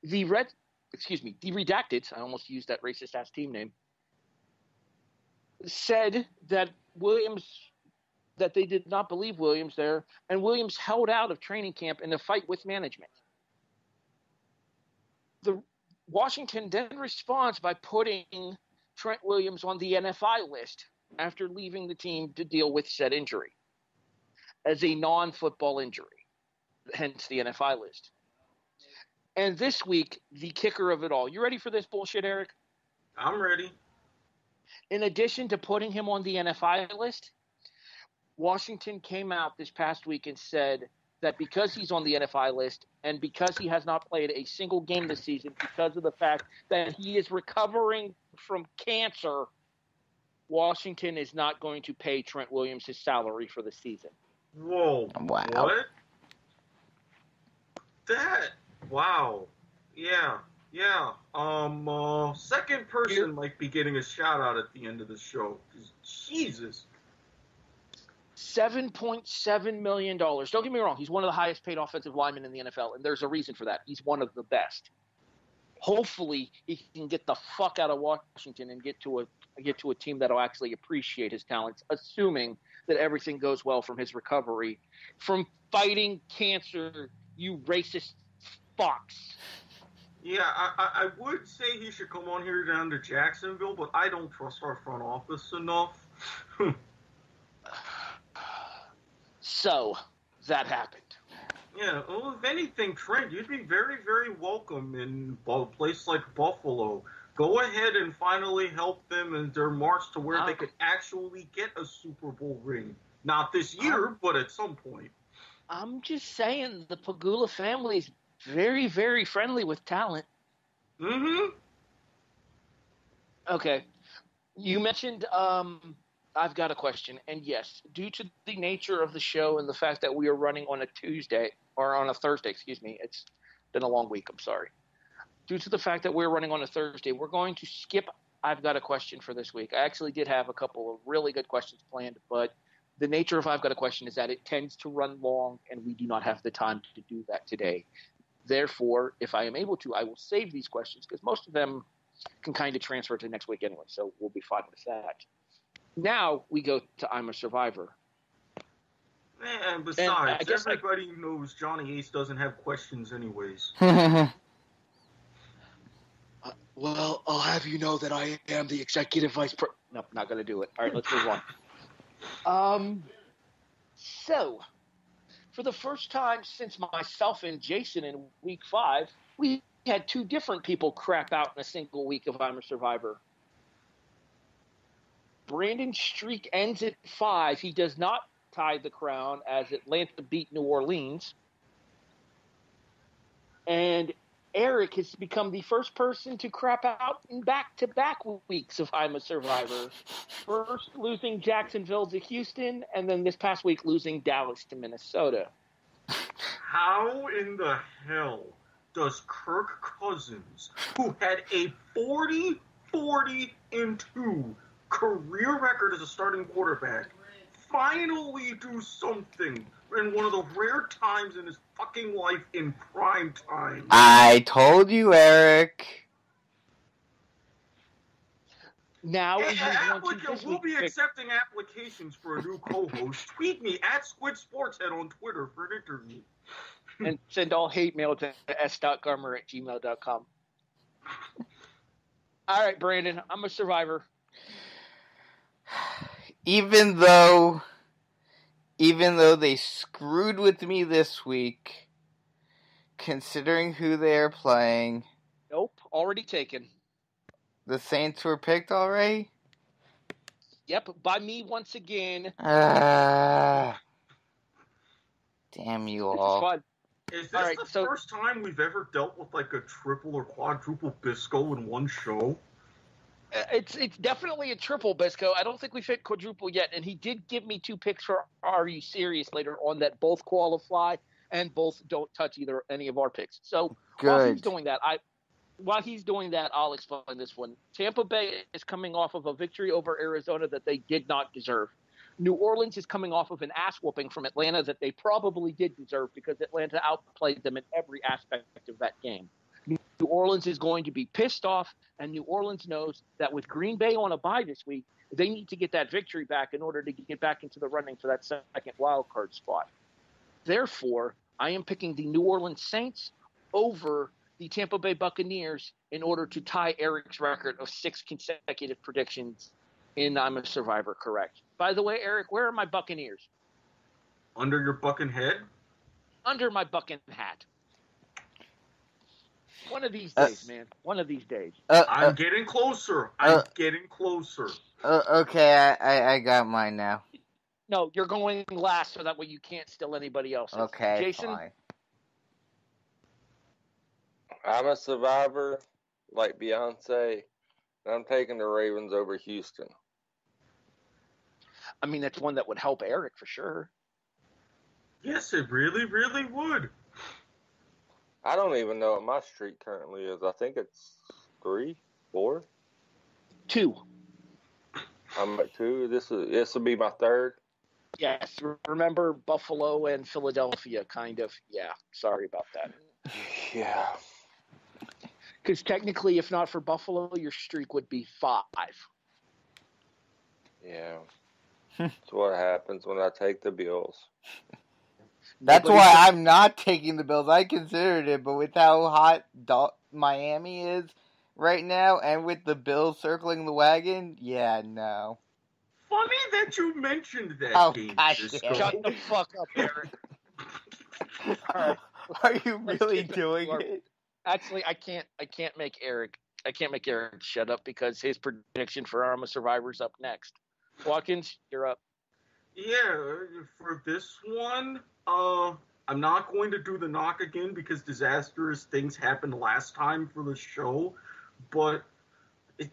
The Redacteds, I almost used that racist-ass team name, said that they did not believe Williams there, and Williams held out of training camp in a fight with management. The Washington then responds by putting Trent Williams on the NFI list after leaving the team to deal with said injury as a non-football injury, hence the NFI list. And this week, the kicker of it all. You ready for this bullshit, Eric? I'm ready. In addition to putting him on the NFI list, Washington came out this past week and said that because he's on the NFI list and because he has not played a single game this season because of the fact that he is recovering from cancer, Washington is not going to pay Trent Williams his salary for the season. Whoa. Wow. What? Wow. Yeah. Second person might be getting a shout out at the end of the show. Jesus. $7.7 million. Don't get me wrong. He's one of the highest paid offensive linemen in the NFL, and there's a reason for that. He's one of the best. Hopefully, he can get the fuck out of Washington and get to a team that'll actually appreciate his talents, assuming that everything goes well from his recovery from fighting cancer, you racist fucks. Yeah, I would say he should come on here down to Jacksonville, but I don't trust our front office enough. So, that happened. Yeah, well, if anything, Trent, you'd be very, very welcome in a place like Buffalo. Go ahead and finally help them in their march to where they could actually get a Super Bowl ring. Not this year, but at some point. I'm just saying the Pagula family's very, very friendly with talent. Mm-hmm. Okay. You mentioned I've got a question. And yes, due to the nature of the show and the fact that we are running on a Thursday, it's been a long week, I'm sorry. Due to the fact that we're running on a Thursday, we're going to skip I've got a question for this week. I actually did have a couple of really good questions planned, but the nature of I've got a question is that it tends to run long, and we do not have the time to do that today. Therefore, if I am able to, I will save these questions because most of them can kind of transfer to next week anyway, so we'll be fine with that. Now we go to I'm a Survivor. And besides, everybody knows Johnny Ace doesn't have questions anyways. Well, I'll have you know that I am the executive vice president. Nope, not going to do it. All right, let's move on. So, for the first time since myself and Jason in week 5, we had 2 different people crap out in a single week of I'm a Survivor. Brandon's streak ends at 5. He does not tie the crown as Atlanta beat New Orleans. And Erik has become the first person to crap out in back-to-back weeks of I'm a Survivor. First losing Jacksonville to Houston, and then this past week losing Dallas to Minnesota. How in the hell does Kirk Cousins, who had a 40-40-2 career record as a starting quarterback, finally do something in one of the rare times in his fucking life in prime time? I told you, Erik. Now we'll be accepting applications for a new co-host. Tweet me at SquidSportsHead on Twitter for an interview. And send all hate mail to s.garmer@gmail.com. All right, Brandon, I'm a Survivor. Even though they screwed with me this week, considering who they are playing. Nope, already taken. The Saints were picked already? Yep, by me once again. Damn you all. Fun. Is this the first time we've ever dealt with like a triple or quadruple Bisco in one show? It's definitely a triple, Bisco. I don't think we've hit quadruple yet, and he did give me 2 picks for Are You Serious later on that both qualify and both don't touch any of our picks. So while he's doing that, I'll explain this one. Tampa Bay is coming off of a victory over Arizona that they did not deserve. New Orleans is coming off of an ass whooping from Atlanta that they probably did deserve because Atlanta outplayed them in every aspect of that game. New Orleans is going to be pissed off, and New Orleans knows that with Green Bay on a bye this week, they need to get that victory back in order to get back into the running for that second wild card spot. Therefore, I am picking the New Orleans Saints over the Tampa Bay Buccaneers in order to tie Eric's record of 6 consecutive predictions in I'm a Survivor correct. By the way, Eric, where are my Buccaneers? Under your bucking head? Under my bucking hat. One of these days, man. One of these days. I'm getting closer. I'm getting closer. Okay, I got mine now. No, you're going last so that way you can't steal anybody else's. Okay, Jason? fine. I'm a Survivor, like Beyonce, and I'm taking the Ravens over Houston. I mean, that's one that would help Eric for sure. Yes, it really, really would. I don't even know what my streak currently is. I think it's 3, 4. 2. I'm at 2. This will be my 3rd. Yes, remember Buffalo and Philadelphia, kind of. Yeah, sorry about that. Yeah. Because technically, if not for Buffalo, your streak would be 5. Yeah. That's what happens when I take the Bills. That's why I'm not taking the Bills. I considered it, but with how hot Miami is right now, and with the Bills circling the wagon, yeah, no. Funny that you mentioned that game. Shut the fuck up, Eric. Right. Are you really doing it? Actually, I can't make Eric shut up because his prediction for Arma Survivor's up next. Watkins, you're up. Yeah, for this one, I'm not going to do the knock again because disastrous things happened last time for the show. But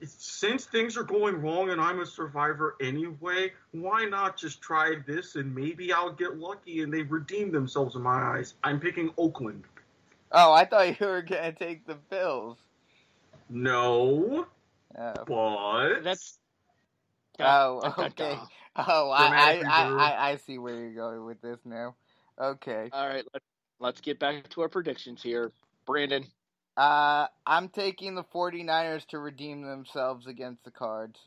since things are going wrong and I'm a Survivor anyway, why not just try this and maybe I'll get lucky and they redeem themselves in my eyes. I'm picking Oakland. Oh, I thought you were going to take the Bills. No. But... That's... Oh, okay. Oh, I see where you're going with this now. Okay. All right, let's get back to our predictions here. Brandon. I'm taking the 49ers to redeem themselves against the Cards.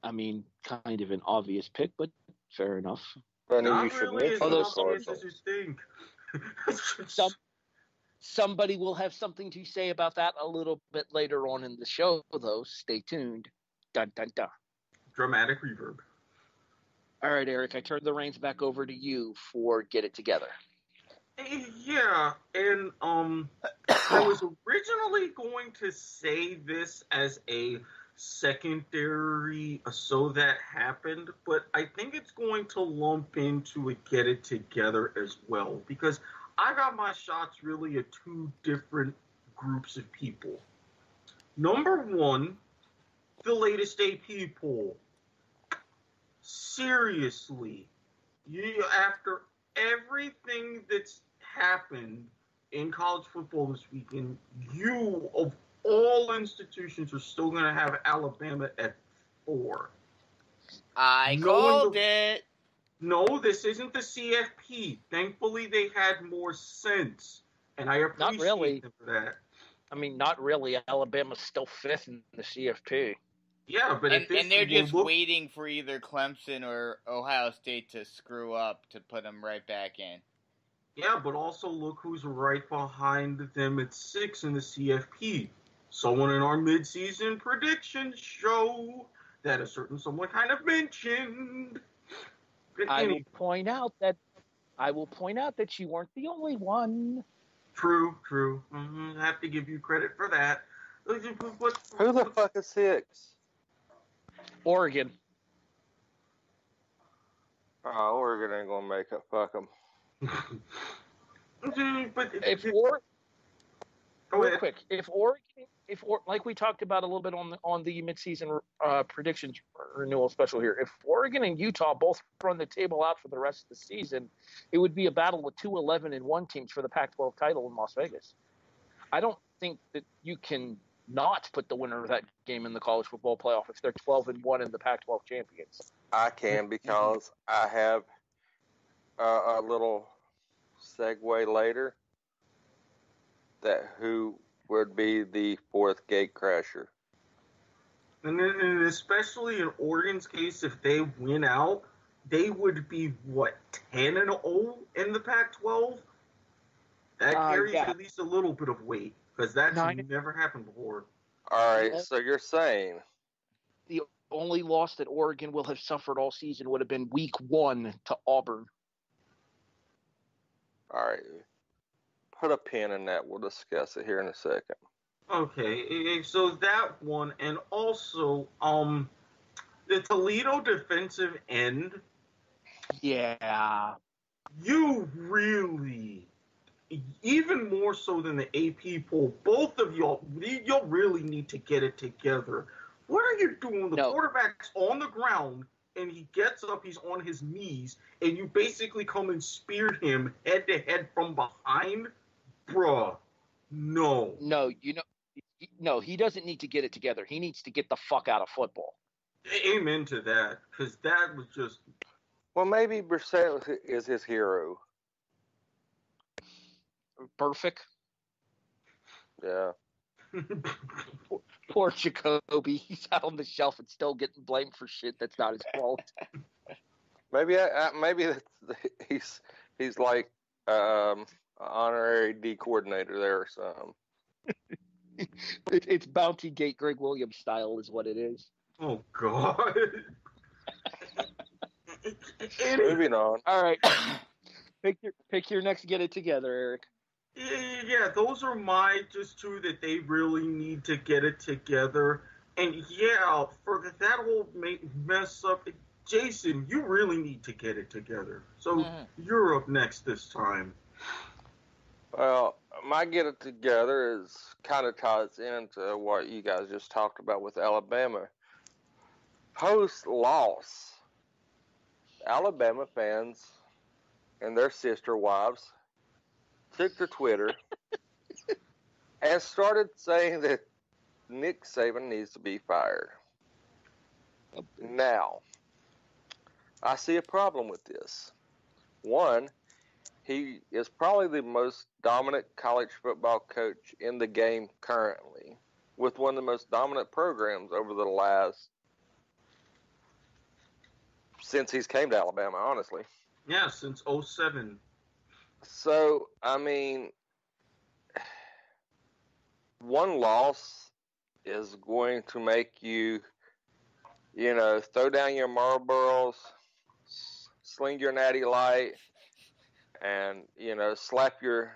I mean, kind of an obvious pick, but fair enough. Not really as obvious as you think. Somebody will have something to say about that a little bit later on in the show, though. Stay tuned. Dun, dun, dun. Dramatic reverb. All right, Eric, I turn the reins back over to you for Get It Together. Yeah, and I was originally going to say this as a secondary so that happened, but I think it's going to lump into a Get It Together as well, because I got my shots really at 2 different groups of people. Number 1, the latest AP poll. Seriously, after everything that's happened in college football this weekend, you, of all institutions, are still going to have Alabama at 4. I called it. No, this isn't the CFP. Thankfully, they had more sense, and I appreciate them for that. I mean, not really. Alabama's still 5th in the CFP. Yeah, but and they're just waiting for either Clemson or Ohio State to screw up to put them right back in. Yeah, but also look who's right behind them at 6 in the CFP. Someone in our midseason predictions show that a certain someone kind of mentioned. I will point out that you weren't the only one. True. I have to give you credit for that. Who the fuck is 6? Oregon. Oh, Oregon ain't gonna make it. Fuck them. But real quick, if like we talked about a little bit on the midseason predictions renewal special here, if Oregon and Utah both run the table out for the rest of the season, it would be a battle with 2-11-1 teams for the Pac-12 title in Las Vegas. I don't think that you can not put the winner of that game in the college football playoff if they're 12-1 and the Pac-12 champions. I can, because I have a little segue later that who would be the fourth gate crasher. And especially in Oregon's case, if they win out, they would be, 10-0 in the Pac-12? That carries at least a little bit of weight, because that's never happened before. All right, so you're saying the only loss that Oregon will have suffered all season would have been week 1 to Auburn. All right. Put a pin in that. We'll discuss it here in a second. Okay, so that one, and also the Toledo defensive end. Yeah. You really, even more so than the AP poll, both of y'all really need to get it together. What are you doing? The quarterback's on the ground, and he gets up, he's on his knees, and you basically come and spear him head-to-head from behind? Bruh, no. No, he doesn't need to get it together. He needs to get the fuck out of football. Amen to that, because that was just... Well, maybe Brissett is his hero. Perfect. Yeah. Poor Jacoby. He's out on the shelf and still getting blamed for shit that's not his fault. Maybe he's like honorary D coordinator there or something. It's Bounty Gate Greg Williams style is what it is. Oh, God. Moving on. All right. Pick your next get it together, Eric. Yeah, those are my just two that they really need to get it together. And yeah, for that whole mess up, Jason, you really need to get it together. So you're up next this time. Well, my get it together is kind of ties into what you guys just talked about with Alabama. Post loss, Alabama fans and their sister wives took to Twitter and started saying that Nick Saban needs to be fired. Now, I see a problem with this. One, he is probably the most dominant college football coach in the game currently, with one of the most dominant programs over the last, since he's came to Alabama, honestly. Yeah, since 2007. So, I mean, one loss is going to make you, throw down your Marlboros, sling your Natty Light, and, slap your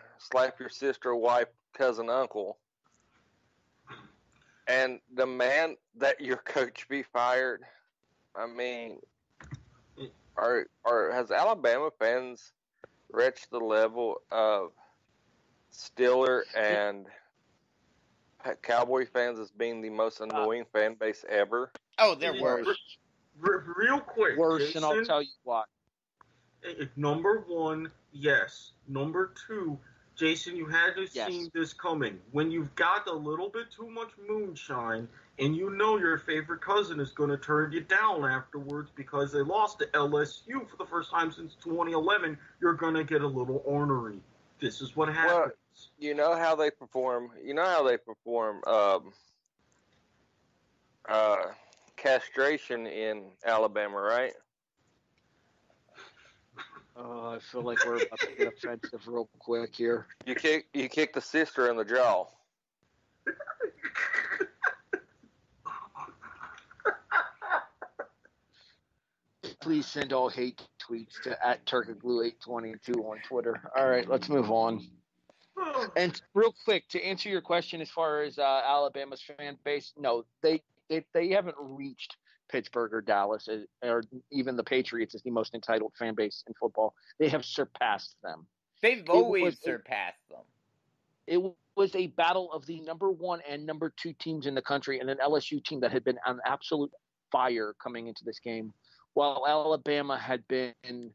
sister, wife, cousin, uncle, and demand that your coach be fired. I mean, has Alabama fans reached the level of Steeler and Cowboy fans as being the most annoying fan base ever? Oh, they're worse. Real quick, worse, Jason, and I'll tell you why. Number one, yes. Number two, Jason, you had to see this coming. When you've got a little bit too much moonshine and you know your favorite cousin is going to turn you down afterwards because they lost to LSU for the first time since 2011, you're going to get a little ornery. This is what happens. Well, you know how they perform castration in Alabama, right? Oh, I feel like we're about to get offensive real quick here. You kick the sister in the jaw. Please send all hate tweets to @Turkoglu822 on Twitter. All right, let's move on. And real quick, to answer your question as far as Alabama's fan base, no, they haven't reached Pittsburgh or Dallas or even the Patriots as the most entitled fan base in football. They have surpassed them. They've always surpassed them. It was a battle of the number 1 and number 2 teams in the country, and an LSU team that had been on absolute fire coming into this game, while Alabama had been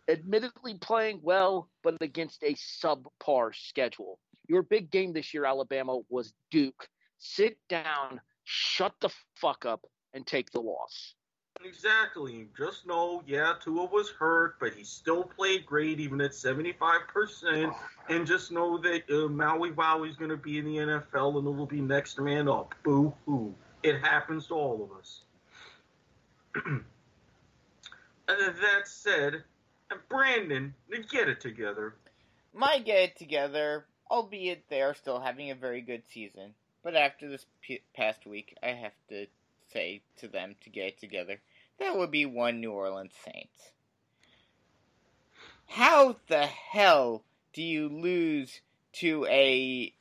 admittedly playing well, but against a subpar schedule. Your big game this year, Alabama, was Duke. Sit down, shut the fuck up, and take the loss. Exactly. Just know, yeah, Tua was hurt, but he still played great, even at 75%. And just know that Maui Wowie's going to be in the NFL, and it'll be next man up. Boo-hoo. It happens to all of us. And that said, Brandon, get it together. My get it together, albeit they are still having a very good season. But after this past week, I have to say to them to get it together. That would be one New Orleans Saints. How the hell do you lose to a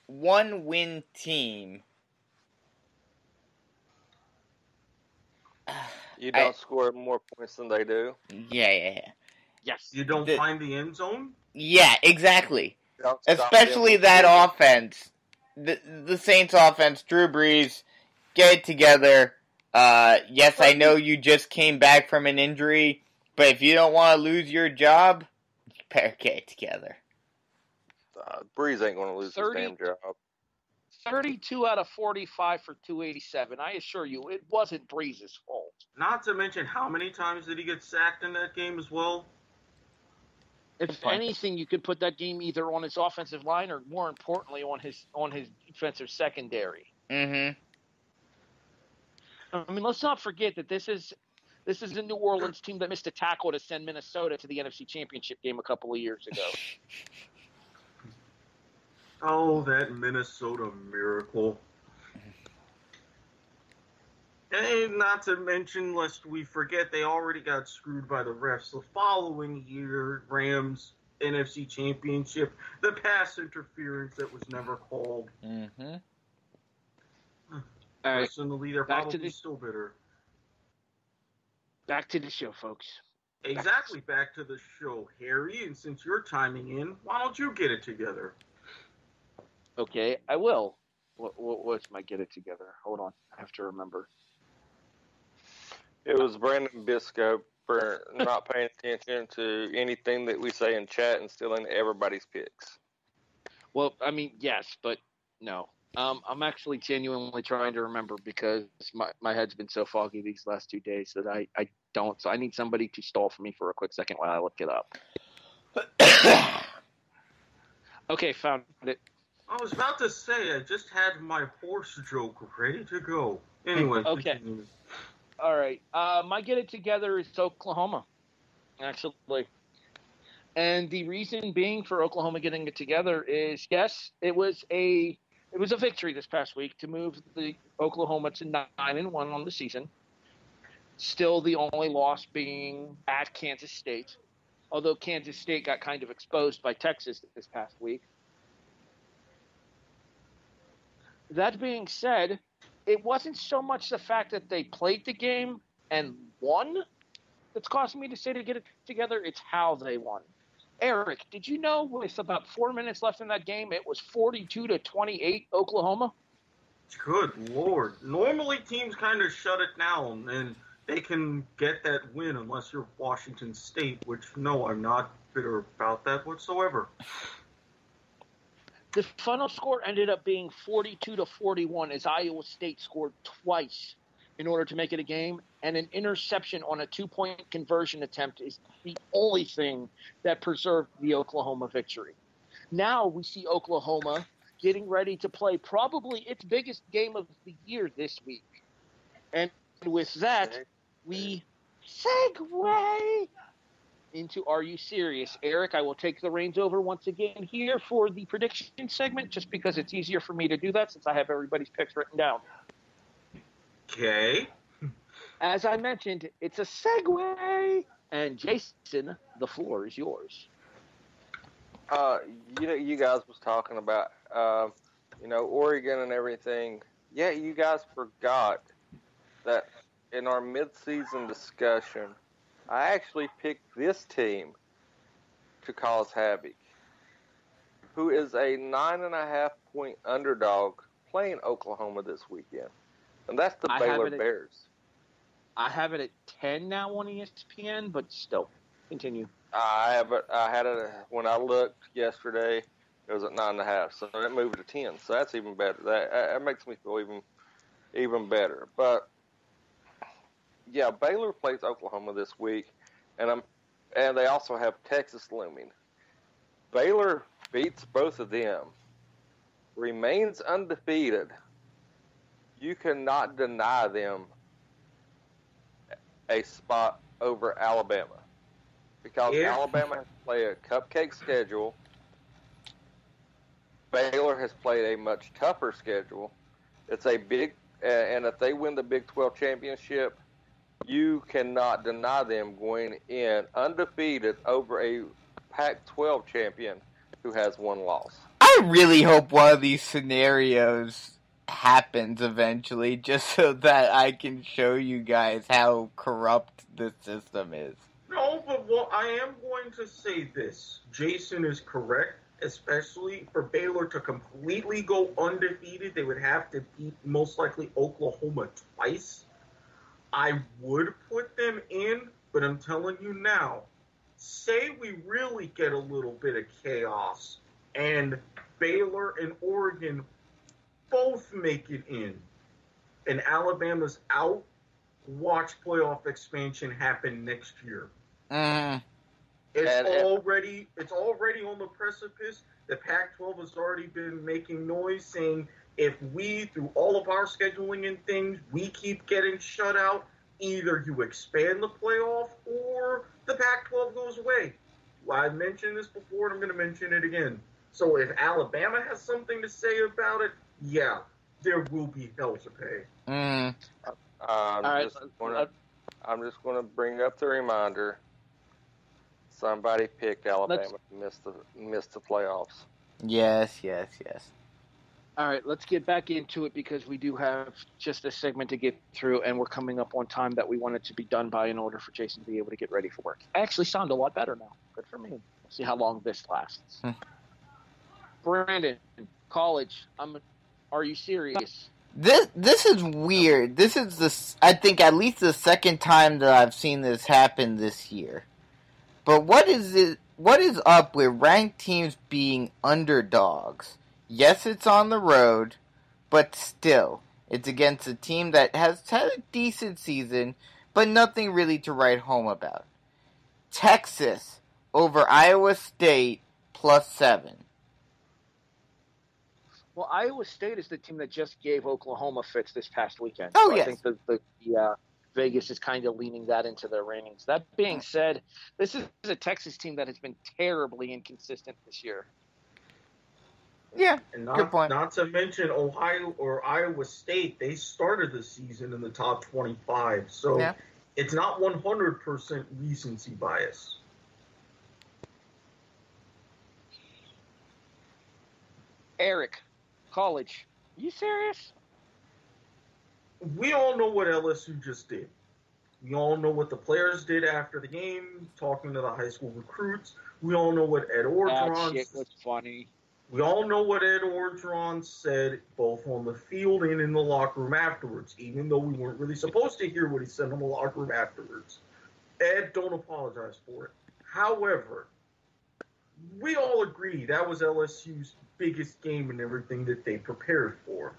1-win team? You don't score more points than they do. Yeah. Yes. You don't find the end zone? Yeah, exactly. Especially that offense. The Saints offense, Drew Brees, get it together. Yes, I know you just came back from an injury, but if you don't want to lose your job, you better get it together. Breeze ain't going to lose his damn job. 32 out of 45 for 287. I assure you, it wasn't Breeze's fault. Not to mention, how many times did he get sacked in that game as well? If anything, you could put that game either on his offensive line or, more importantly, on his defensive secondary. Mm-hmm. I mean, let's not forget that this is a New Orleans team that missed a tackle to send Minnesota to the NFC Championship game a couple of years ago. Oh, that Minnesota miracle. And not to mention, lest we forget, they already got screwed by the refs the following year. Rams NFC Championship, the pass interference that was never called. Mm-hmm. Personally, they're probably still bitter. Back to the show, folks. Exactly, back to the show, Harry. And since you're timing in, why don't you get it together? Okay, I will. What's my get it together? Hold on, I have to remember. It was Brandon Biskobing for not paying attention to anything that we say in chat and stealing everybody's picks. Well, I mean, yes, but no. I'm actually genuinely trying to remember because my head's been so foggy these last 2 days that I don't. So I need somebody to stall for me for a quick second while I look it up. Okay, found it. I was about to say, I just had my horse joke ready to go. Anyway. Okay. All right. My get it together is Oklahoma, actually. And the reason being for Oklahoma getting it together is, yes, it was a victory this past week to move the Oklahoma to 9-1 on the season. Still the only loss being at Kansas State, although Kansas State got kind of exposed by Texas this past week. That being said, it wasn't so much the fact that they played the game and won that's causing me to say to get it together. It's how they won. Eric, did you know with about 4 minutes left in that game, it was 42-28 Oklahoma? Good Lord. Normally teams kind of shut it down and they can get that win unless you're Washington State, which, no, I'm not bitter about that whatsoever. The final score ended up being 42-41 as Iowa State scored twice in order to make it a game, and an interception on a 2-point conversion attempt is the only thing that preserved the Oklahoma victory. Now we see Oklahoma getting ready to play probably its biggest game of the year this week. And with that, we segue into Are You Serious? Eric, I will take the reins over once again here for the prediction segment, just because it's easier for me to do that since I have everybody's picks written down. Okay. As I mentioned, it's a segue. And Jason, the floor is yours. You guys was talking about, Oregon and everything. Yeah, you guys forgot that in our mid-season discussion, I actually picked this team to cause havoc. who is a 9.5-point underdog, playing Oklahoma this weekend, and that's the Baylor Bears. I have it at 10 now on ESPN, but still, continue. I had it when I looked yesterday. It was at 9.5, so it moved to 10. So that's even better. That makes me feel even better. But yeah, Baylor plays Oklahoma this week, and they also have Texas looming. Baylor beats both of them, remains undefeated. You cannot deny them a spot over Alabama, because Alabama has played a cupcake schedule. Baylor has played a much tougher schedule. It's a big, and if they win the Big 12 championship, you cannot deny them going in undefeated over a Pac-12 champion who has one loss. I really hope one of these scenarios happens eventually, just so that I can show you guys how corrupt this system is. No, but I am going to say this. Jason is correct, especially for Baylor to completely go undefeated. They would have to beat most likely Oklahoma twice. I would put them in, but I'm telling you now, say we really get a little bit of chaos and Baylor and Oregon both make it in and Alabama's out, watch playoff expansion happen next year. It's already on the precipice. The Pac-12 has already been making noise saying if we, through all of our scheduling and things, we keep getting shut out, either you expand the playoff or the Pac-12 goes away. Well, I mentioned this before and I'm going to mention it again. So if Alabama has something to say about it, yeah, there will be hell to pay. I'm just going to bring up the reminder. Somebody picked Alabama to miss the playoffs. Yes. All right, let's get back into it because we do have just a segment to get through, and we're coming up on time that we wanted to be done by in order for Jason to be able to get ready for work. I actually sound a lot better now. Good for me. We'll see how long this lasts. Brandon, college, are you serious? This is weird. This is I think at least the second time that I've seen this happen this year. But what is up with ranked teams being underdogs? Yes, it's on the road, but still, it's against a team that has had a decent season, but nothing really to write home about. Texas over Iowa State +7. Well, Iowa State is the team that just gave Oklahoma fits this past weekend. Oh, so yes. I think the Vegas is kind of leaning that into their ratings. That being said, this is a Texas team that has been terribly inconsistent this year. Yeah, and good point. Not to mention Ohio or Iowa State, they started the season in the top 25, so it's not 100% recency bias. Erik, college, are you serious? We all know what LSU just did. We all know what the players did after the game, talking to the high school recruits. We all know what Ed Orgeron That shit was funny. We all know what Ed Orgeron said, both on the field and in the locker room afterwards, even though we weren't really supposed to hear what he said in the locker room afterwards. Ed, don't apologize for it. However, we all agree that was LSU's biggest game and everything that they prepared for.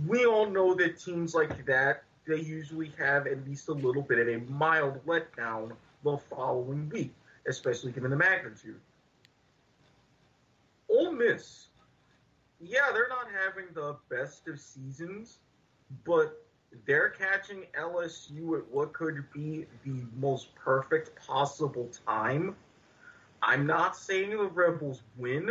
We all know that teams like that, they usually have at least a little bit of a mild letdown the following week, especially given the magnitude. Ole Miss, yeah, they're not having the best of seasons, but they're catching LSU at what could be the most perfect possible time. I'm not saying the Rebels win,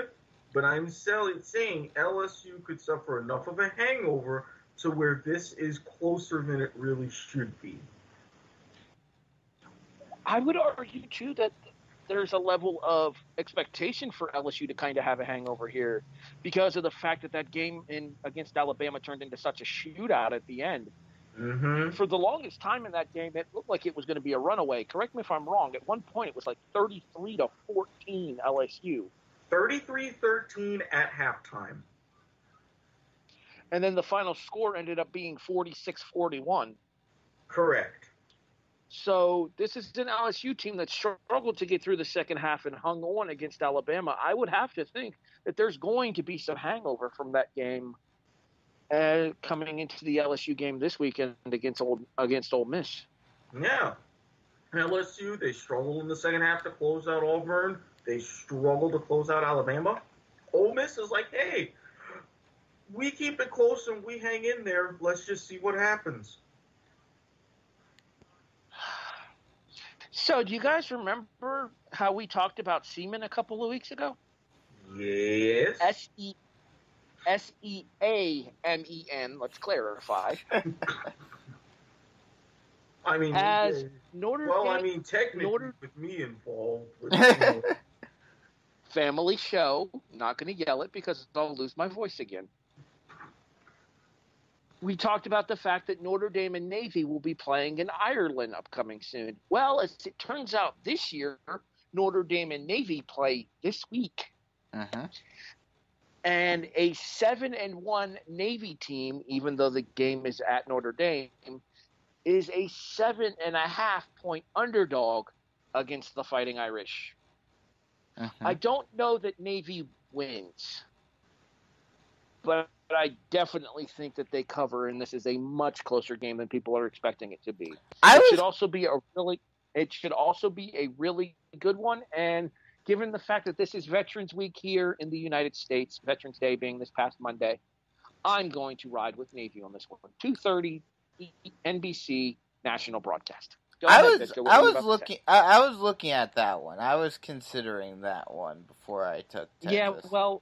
but I'm saying LSU could suffer enough of a hangover to where this is closer than it really should be. I would argue, too, that there's a level of expectation for LSU to kind of have a hangover here because of the fact that that game against Alabama turned into such a shootout at the end. Mm-hmm. For the longest time in that game, it looked like it was going to be a runaway. Correct me if I'm wrong. At one point, it was like 33-14 LSU. 33-13 at halftime. And then the final score ended up being 46-41. Correct. So this is an LSU team that struggled to get through the second half and hung on against Alabama. I would have to think that there's going to be some hangover from that game coming into the LSU game this weekend against Ole Miss. Yeah. LSU, they struggled in the second half to close out Auburn. They struggled to close out Alabama. Ole Miss is like, hey, we keep it close and we hang in there. Let's just see what happens. So, do you guys remember how we talked about Seaman a couple of weeks ago? Yes. S-E-A-M-E-N, let's clarify. I mean, as Notre Dame, I mean, technically with me involved. Family show. Not going to yell it because I'll lose my voice again. We talked about the fact that Notre Dame and Navy will be playing in Ireland upcoming soon. Well, as it turns out this year, Notre Dame and Navy play this week. Uh-huh. And a 7-1 Navy team, even though the game is at Notre Dame, is a 7.5-point underdog against the Fighting Irish. Uh-huh. I don't know that Navy wins, but I definitely think that they cover, and this is a much closer game than people are expecting it to be. It should also be a really good one, and given the fact that this is Veterans Week here in the United States, Veterans Day being this past Monday, I'm going to ride with Navy on this one. 2:30 NBC national broadcast. I was looking at that one. I was considering that one before I took Texas. I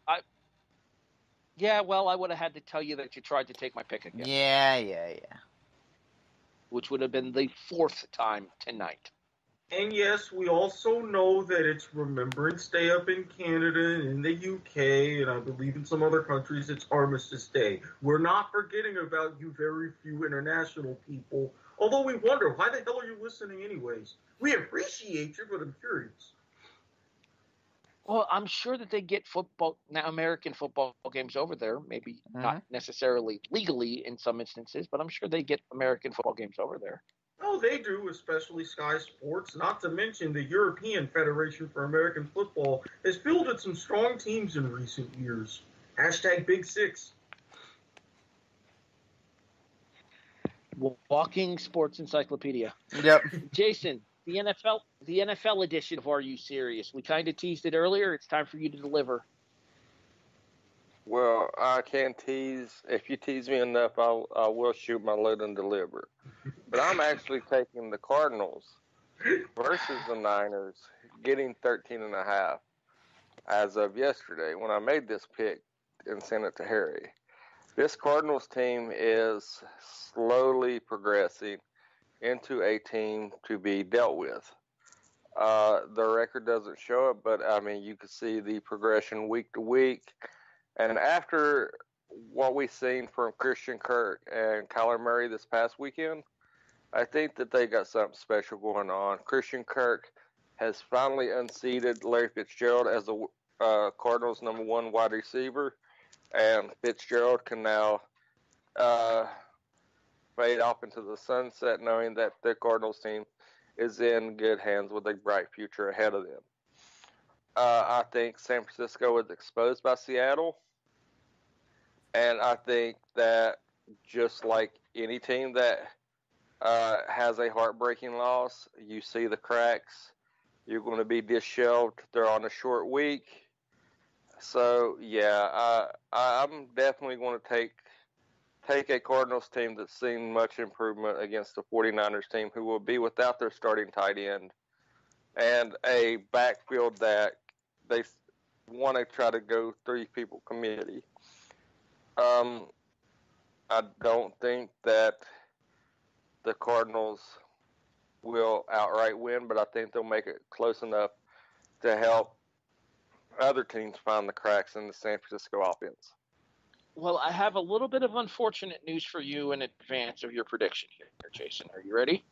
would have had to tell you that you tried to take my pick again. Yeah. Which would have been the fourth time tonight. And yes, we also know that it's Remembrance Day up in Canada and in the UK, and I believe in some other countries it's Armistice Day. We're not forgetting about you very few international people, although we wonder, why the hell are you listening anyways? We appreciate you, but I'm curious. Well, I'm sure that they get American football games over there, maybe not necessarily legally in some instances, but I'm sure they get American football games over there. Oh, they do, especially Sky Sports. Not to mention the European Federation for American Football has fielded some strong teams in recent years. # Big Six. Walking sports encyclopedia. Yep. Jason, the NFL edition of Are You Serious? We kind of teased it earlier. It's time for you to deliver. Well, I can tease. If you tease me enough, I will shoot my load and deliver. But I'm actually taking the Cardinals versus the Niners, getting 13.5 as of yesterday when I made this pick and sent it to Harry. This Cardinals team is slowly progressing into a team to be dealt with. The record doesn't show it, but I mean, you can see the progression week to week. And after what we've seen from Christian Kirk and Kyler Murray this past weekend, I think that they got something special going on. Christian Kirk has finally unseated Larry Fitzgerald as the Cardinals' #1 wide receiver, and Fitzgerald can now fade off into the sunset knowing that the Cardinals team is in good hands with a bright future ahead of them. I think San Francisco was exposed by Seattle, and I think that just like any team that has a heartbreaking loss, you see the cracks. You're going to be disheveled. They're on a short week. So, yeah, I'm definitely going to take a Cardinals team that's seen much improvement against the 49ers team, who will be without their starting tight end and a backfield that they want to try to go 3-people committee. I don't think that the Cardinals will outright win, but I think they'll make it close enough to help other teams find the cracks in the San Francisco offense. Well, I have a little bit of unfortunate news for you in advance of your prediction here, Jason. Are you ready?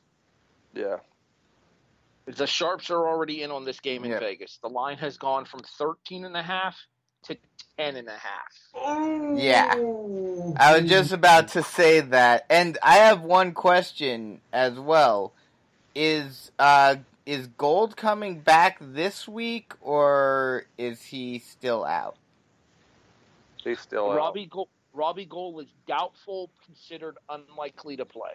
Yeah. The Sharps are already in on this game in Yep. Vegas. The line has gone from 13.5 to 10.5. Oh. Yeah. I was just about to say that. And I have one question as well. Is Gold coming back this week, or is he still out? He's still out. Robbie Gold is doubtful, considered unlikely to play.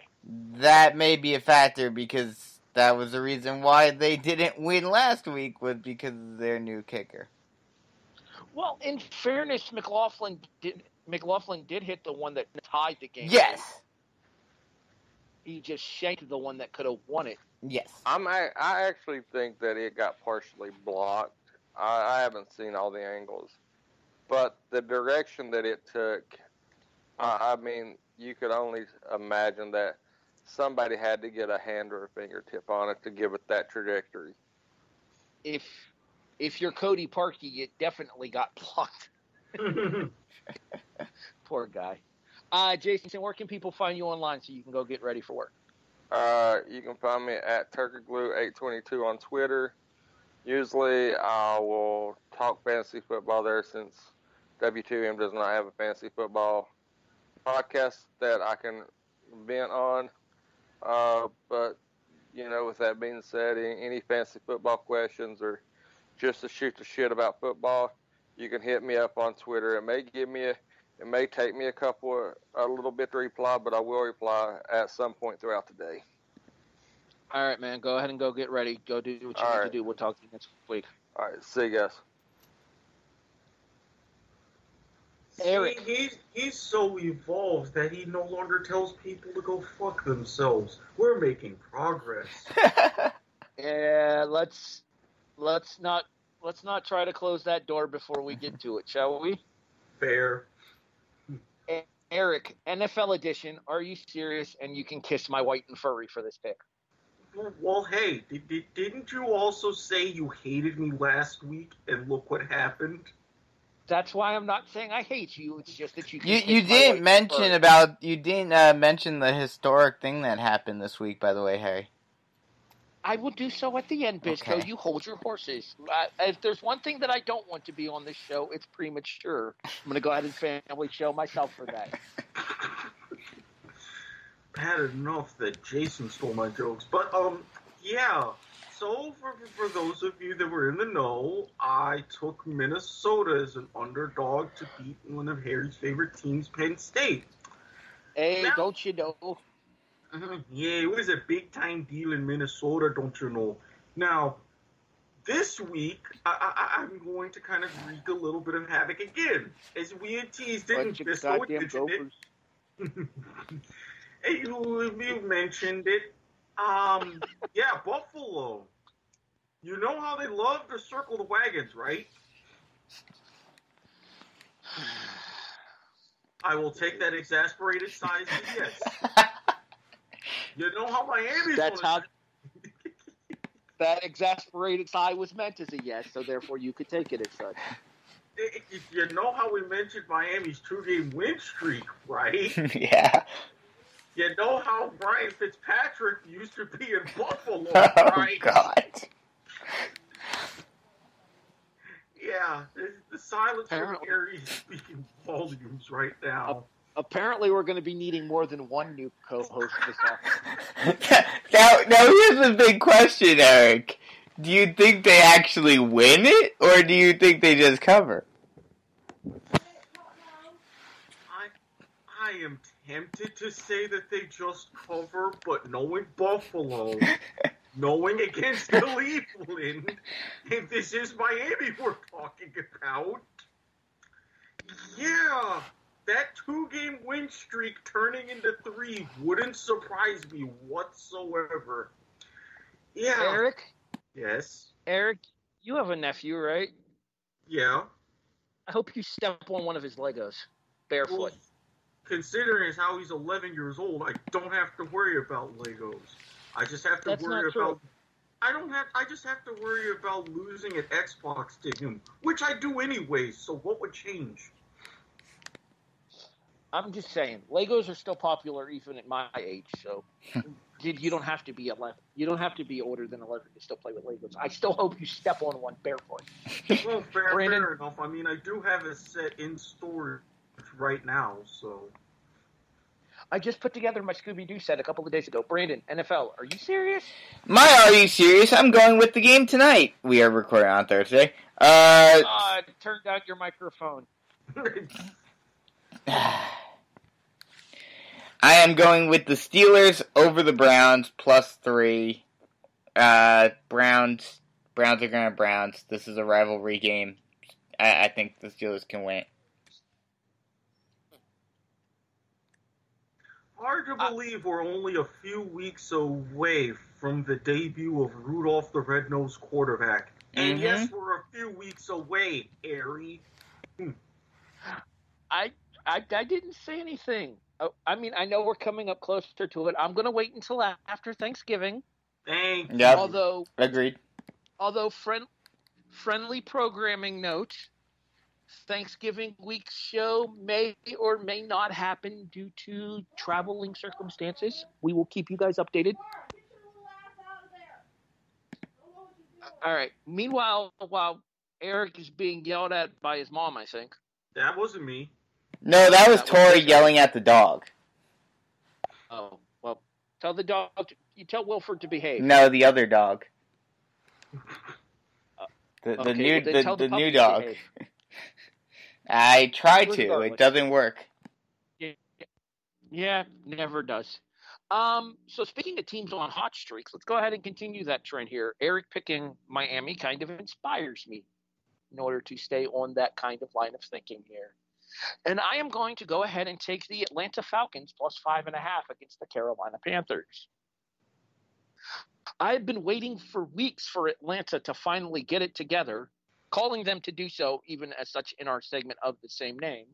That may be a factor, because that was the reason why they didn't win last week, was because of their new kicker. Well, in fairness, McLaughlin did hit the one that tied the game. Yes. He just shanked the one that could have won it. Yes. I actually think that it got partially blocked. I haven't seen all the angles, but the direction that it took, I mean, you could only imagine that somebody had to get a hand or a fingertip on it to give it that trajectory. If you're Cody Parkey, it definitely got blocked. Poor guy. Jason, where can people find you online so you can go get ready for work? You can find me at TurkeyGlue822 on Twitter. Usually I will talk fantasy football there, since W2M does not have a fantasy football podcast that I can vent on. But, with that being said, any fantasy football questions or just to shoot the shit about football, you can hit me up on Twitter. It may take me a little bit to reply, but I will reply at some point throughout the day. All right, man. Go ahead and go get ready. Go do what you need to do. We'll talk to you next week. All right. See you guys. Erik. He's so evolved that he no longer tells people to go fuck themselves. We're making progress. Yeah, let's not try to close that door before we get to it, shall we? Fair. Erik, NFL edition, are you serious? And you can kiss my white and furry for this pick. Well, hey, didn't you also say you hated me last week, and look what happened? That's why I'm not saying I hate you. It's just that you didn't mention the historic thing that happened this week, by the way, Harry. I will do so at the end, Bisco. Okay. You hold your horses. If there's one thing that I don't want to be on this show, it's premature. I'm going to go ahead and family show myself for that. Bad enough that Jason stole my jokes. But, yeah. So, for those of you that were in the know, I took Minnesota as an underdog to beat one of Harry's favorite teams, Penn State. Hey, don't you know? Yeah, it was a big-time deal in Minnesota, don't you know? Now, this week, I'm going to kind of wreak a little bit of havoc again. As we had teased it, Bunch of goddamn gophers. Hey, you mentioned it. Yeah, Buffalo. You know how they love to circle the wagons, right? I will take that exasperated sigh as a yes. You know how Miami's that exasperated sigh was meant as a yes, so therefore you could take it as such. You know how we mentioned Miami's 2-game win streak, right? Yeah. You know how Brian Fitzpatrick used to be in Buffalo, right? Oh, God. Yeah, the silence from Harry is speaking volumes right now. Apparently, we're going to be needing more than one new co-host this afternoon. Now, here's the big question, Erik. Do you think they actually win it, or do you think they just cover? I am tempted to say that they just cover, but knowing Buffalo, knowing against Cleveland, and this is Miami we're talking about, yeah, that 2-game win streak turning into 3 wouldn't surprise me whatsoever. Yeah. Erik? Yes? Erik, you have a nephew, right? Yeah. I hope you step on one of his Legos, barefoot. Well, considering how he's 11 years old, I don't have to worry about Legos. I just have to worry about... I just have to worry about losing an Xbox to him, which I do anyway, so what would change? I'm just saying, Legos are still popular even at my age, so... You don't have to be 11. You don't have to be older than 11 to still play with Legos. I still hope you step on one barefoot. Well, fair Brandon? enough. I mean, I do have a set in storage right now, so. I just put together my Scooby-Doo set a couple of days ago. Brandon, NFL, are you serious? Are you serious? I'm going with the game tonight. We are recording on Thursday. Turn down your microphone. I am going with the Steelers over the Browns +3. Browns are going to Browns. This is a rivalry game. I think the Steelers can win. Hard to believe we're only a few weeks away from the debut of Rudolph the Red-Nosed Quarterback. And yes, we're a few weeks away, Harry. I didn't say anything. I mean, I know we're coming up closer to it. I'm going to wait until after Thanksgiving. Thank you. Yep. Agreed. Although friendly programming note, Thanksgiving week's show may or may not happen due to traveling circumstances. We will keep you guys updated. All right. Meanwhile, while Erik is being yelled at by his mom, I think. That wasn't me. No, that was Tori yelling at the dog. Oh, well, tell the dog. You tell Wilford to behave. No, the other dog. The new dog. I try to. It doesn't work. Yeah, never does. So speaking of teams on hot streaks, let's go ahead and continue that trend here. Erik picking Miami kind of inspires me in order to stay on that kind of line of thinking here. And I am going to go ahead and take the Atlanta Falcons +5.5 against the Carolina Panthers. I've been waiting for weeks for Atlanta to finally get it together, calling them to do so even as such in our segment of the same name.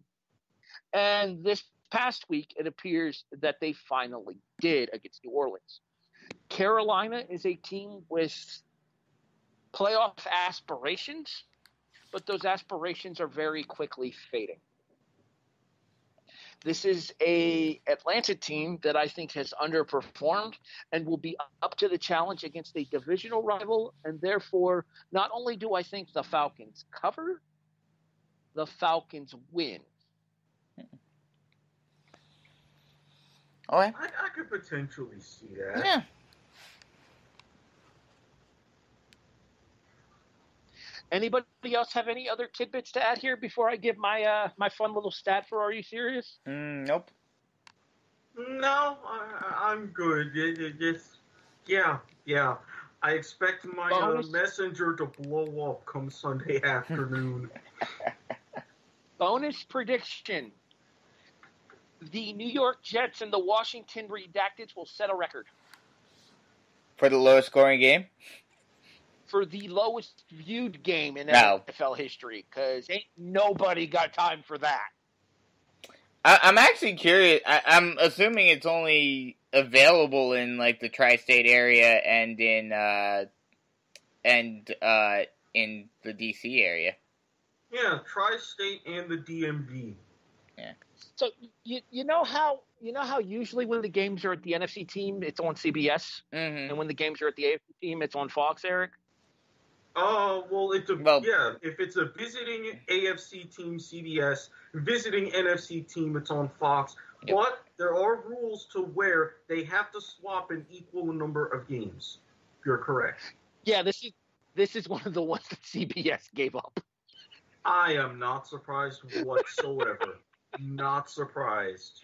And this past week, it appears that they finally did against New Orleans. Carolina is a team with playoff aspirations, but those aspirations are very quickly fading. This is a Atlanta team that I think has underperformed and will be up to the challenge against a divisional rival. And therefore, not only do I think the Falcons cover, the Falcons win. Oh, I could potentially see that. Yeah. Anybody else have any other tidbits to add here before I give my my fun little stat for Are You Serious? Nope. No, I'm good. Yeah. I expect my messenger to blow up come Sunday afternoon. Bonus prediction. The New York Jets and the Washington Redacteds will set a record. For the lowest scoring game? For the lowest viewed game in NFL history, because ain't nobody got time for that. I'm actually curious. I'm assuming it's only available in like the tri-state area and in the DC area. Yeah, tri-state and the DMV. Yeah. So you know how usually when the games are at the NFC team, it's on CBS, and when the games are at the AFC team, it's on Fox, Erik? Yeah. If it's a visiting AFC team, CBS, visiting NFC team, it's on Fox. Yep. But there are rules to where they have to swap an equal number of games. You're correct. Yeah, this is one of the ones that CBS gave up. I am not surprised whatsoever. Not surprised.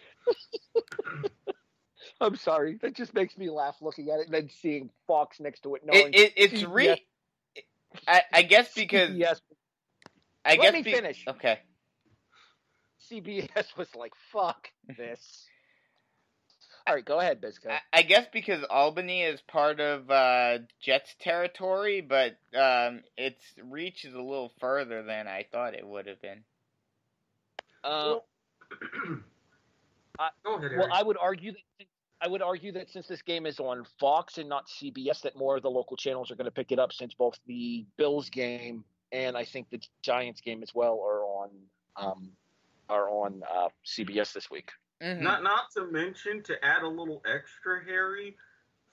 I'm sorry. That just makes me laugh looking at it and then seeing Fox next to it. Knowing it's I guess because CBS. Let me finish. Okay. CBS was like, "Fuck this." All right, go ahead, Bisco. I guess because Albany is part of Jets territory, but its reach is a little further than I thought it would have been. Go ahead, Erik. Well, I would argue that since this game is on Fox and not CBS, that more of the local channels are going to pick it up, since both the Bills game and I think the Giants game as well are on CBS this week. Mm-hmm. Not to mention, to add a little extra, Harry,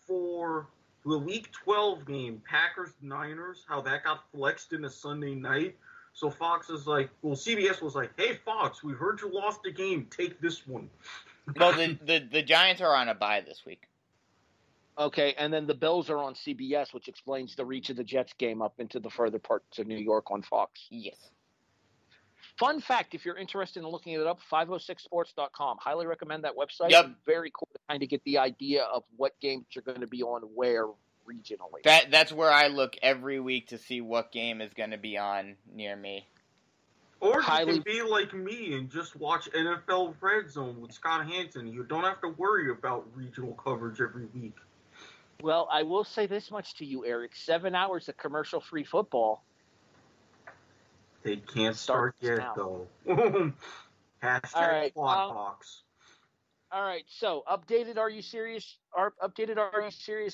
for the Week 12 game, Packers-Niners, how that got flexed into Sunday night. So Fox is like, well, CBS was like, hey, Fox, we heard you lost the game. Take this one. Well, the Giants are on a bye this week. Okay, and then the Bills are on CBS, which explains the reach of the Jets game up into the further parts of New York on Fox. Yes. Fun fact, if you're interested in looking it up, 506sports.com. Highly recommend that website. Yep. Very cool to kind of get the idea of what games are going to be on where regionally. That's where I look every week to see what game is going to be on near me. Or you can be like me and just watch NFL Red Zone with Scott Hanson. You don't have to worry about regional coverage every week. Well, I will say this much to you, Eric. 7 hours of commercial-free football. They can't start yet, though. Hashtag all right, quad box. All right, so updated Are You Serious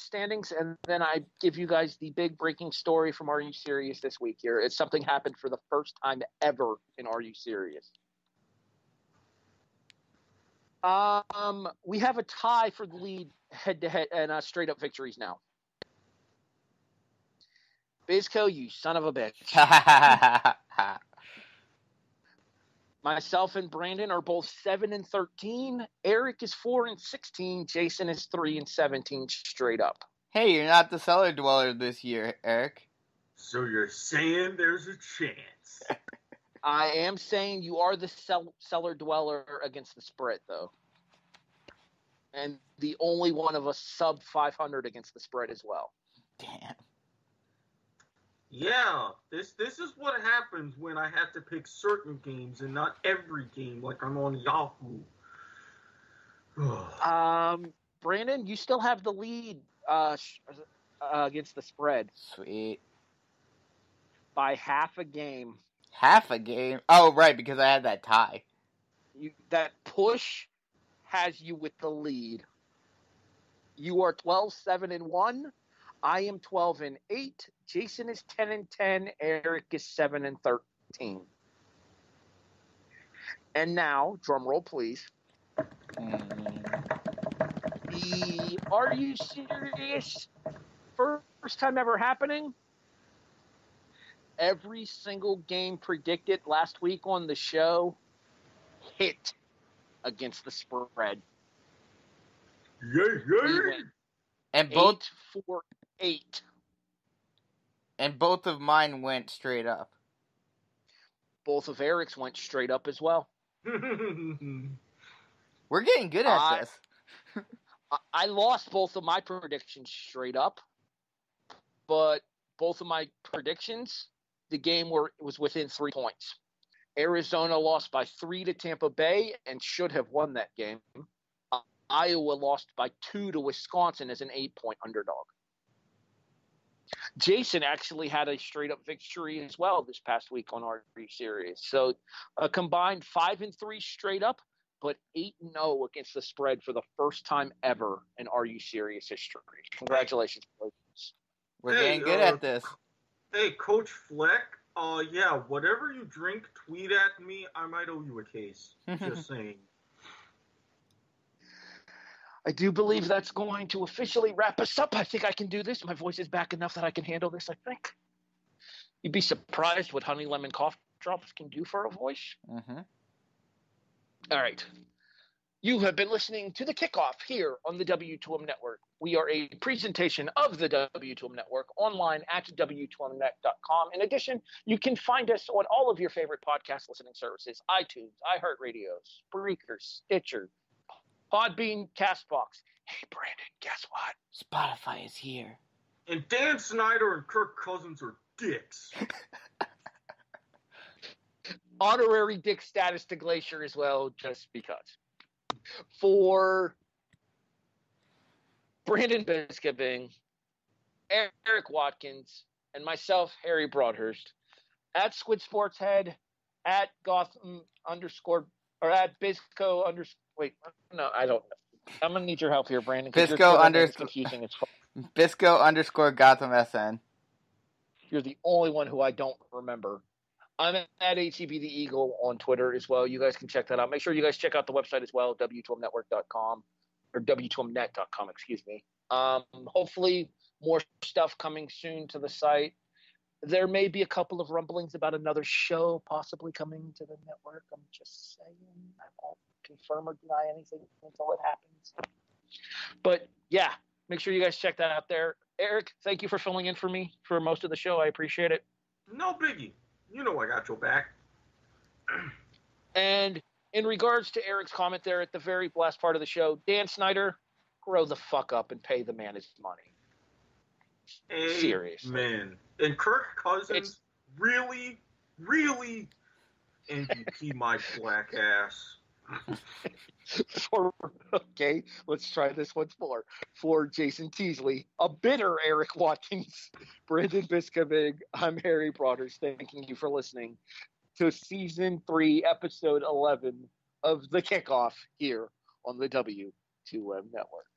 standings, and then I give you guys the big breaking story from Are You Serious this week here. It's something happened for the first time ever in Are You Serious. We have a tie for the lead head-to-head and straight-up victories now. Bizco, you son of a bitch. Myself and Brandon are both 7-13. Eric is 4-16. Jason is 3-17 straight up. Hey, you're not the cellar dweller this year, Eric. So you're saying there's a chance. I am saying you are the cellar dweller against the spread, though. And the only one of us sub 500 against the spread as well. Damn. Yeah, this is what happens when I have to pick certain games and not every game like I'm on Yahoo. Brandon, you still have the lead against the spread. Sweet. By half a game. Half a game? Oh, right, because I had that tie. That push has you with the lead. You are 12-7-1. I am 12-8. Jason is 10-10. Eric is 7-13. And now, drum roll, please. The Are You Serious? First time ever happening. Every single game predicted last week on the show hit against the spread. Yay! And both 8-4-8. And both of mine went straight up. Both of Eric's went straight up as well. We're getting good at this. I lost both of my predictions straight up, but both of my predictions, the game was within 3 points. Arizona lost by 3 to Tampa Bay and should have won that game. Iowa lost by 2 to Wisconsin as an 8-point underdog. Jason actually had a straight-up victory as well this past week on our series. So a combined 5-3 straight up, but 8-0 against the spread for the first time ever in Are You Serious history. Congratulations, boys. We're getting good at this. Hey, Coach Fleck, yeah, whatever you drink, tweet at me. I might owe you a case. Just saying. I do believe that's going to officially wrap us up. I think I can do this. My voice is back enough that I can handle this, I think. You'd be surprised what honey lemon cough drops can do for a voice. Mm-hmm. All right. You have been listening to the Kickoff here on the W2M Network. We are a presentation of the W2M Network online at W2Mnet.com. In addition, you can find us on all of your favorite podcast listening services, iTunes, iHeartRadio, Spreaker, Stitcher, Podbean, CastBox. Hey, Brandon, guess what? Spotify is here. And Dan Snyder and Kirk Cousins are dicks. Honorary dick status to Glacier as well, just because. For Brandon Biskobing, Erik Watkins, and myself, Harry Broadhurst, at Squid Sports Head, at Gotham _ or at Bisco _ wait, no, I don't know. I'm gonna need your help here, Brandon. Bisco _ Gotham SN. You're the only one who I don't remember. I'm at HEB the Eagle on Twitter as well. You guys can check that out. Make sure you guys check out the website as well, W2Mnetwork.com or W2Mnet.com, excuse me. Hopefully more stuff coming soon to the site. There may be a couple of rumblings about another show possibly coming to the network. I'm just saying. I won't confirm or deny anything until it happens. But yeah, make sure you guys check that out there. Erik, thank you for filling in for me for most of the show. I appreciate it. No biggie. You know I got your back. And in regards to Erik's comment there at the very last part of the show, Dan Snyder, grow the fuck up and pay the man his money. Seriously. Man. And Kirk Cousins really, really MVP my black ass. Okay, let's try this once more. For Jason Teasley, a bitter Erik Watkins, Brandon Biskobing, I'm Harry Broadhurst. Thanking you for listening to Season 3, Episode 11 of The Kickoff here on the W2M Network.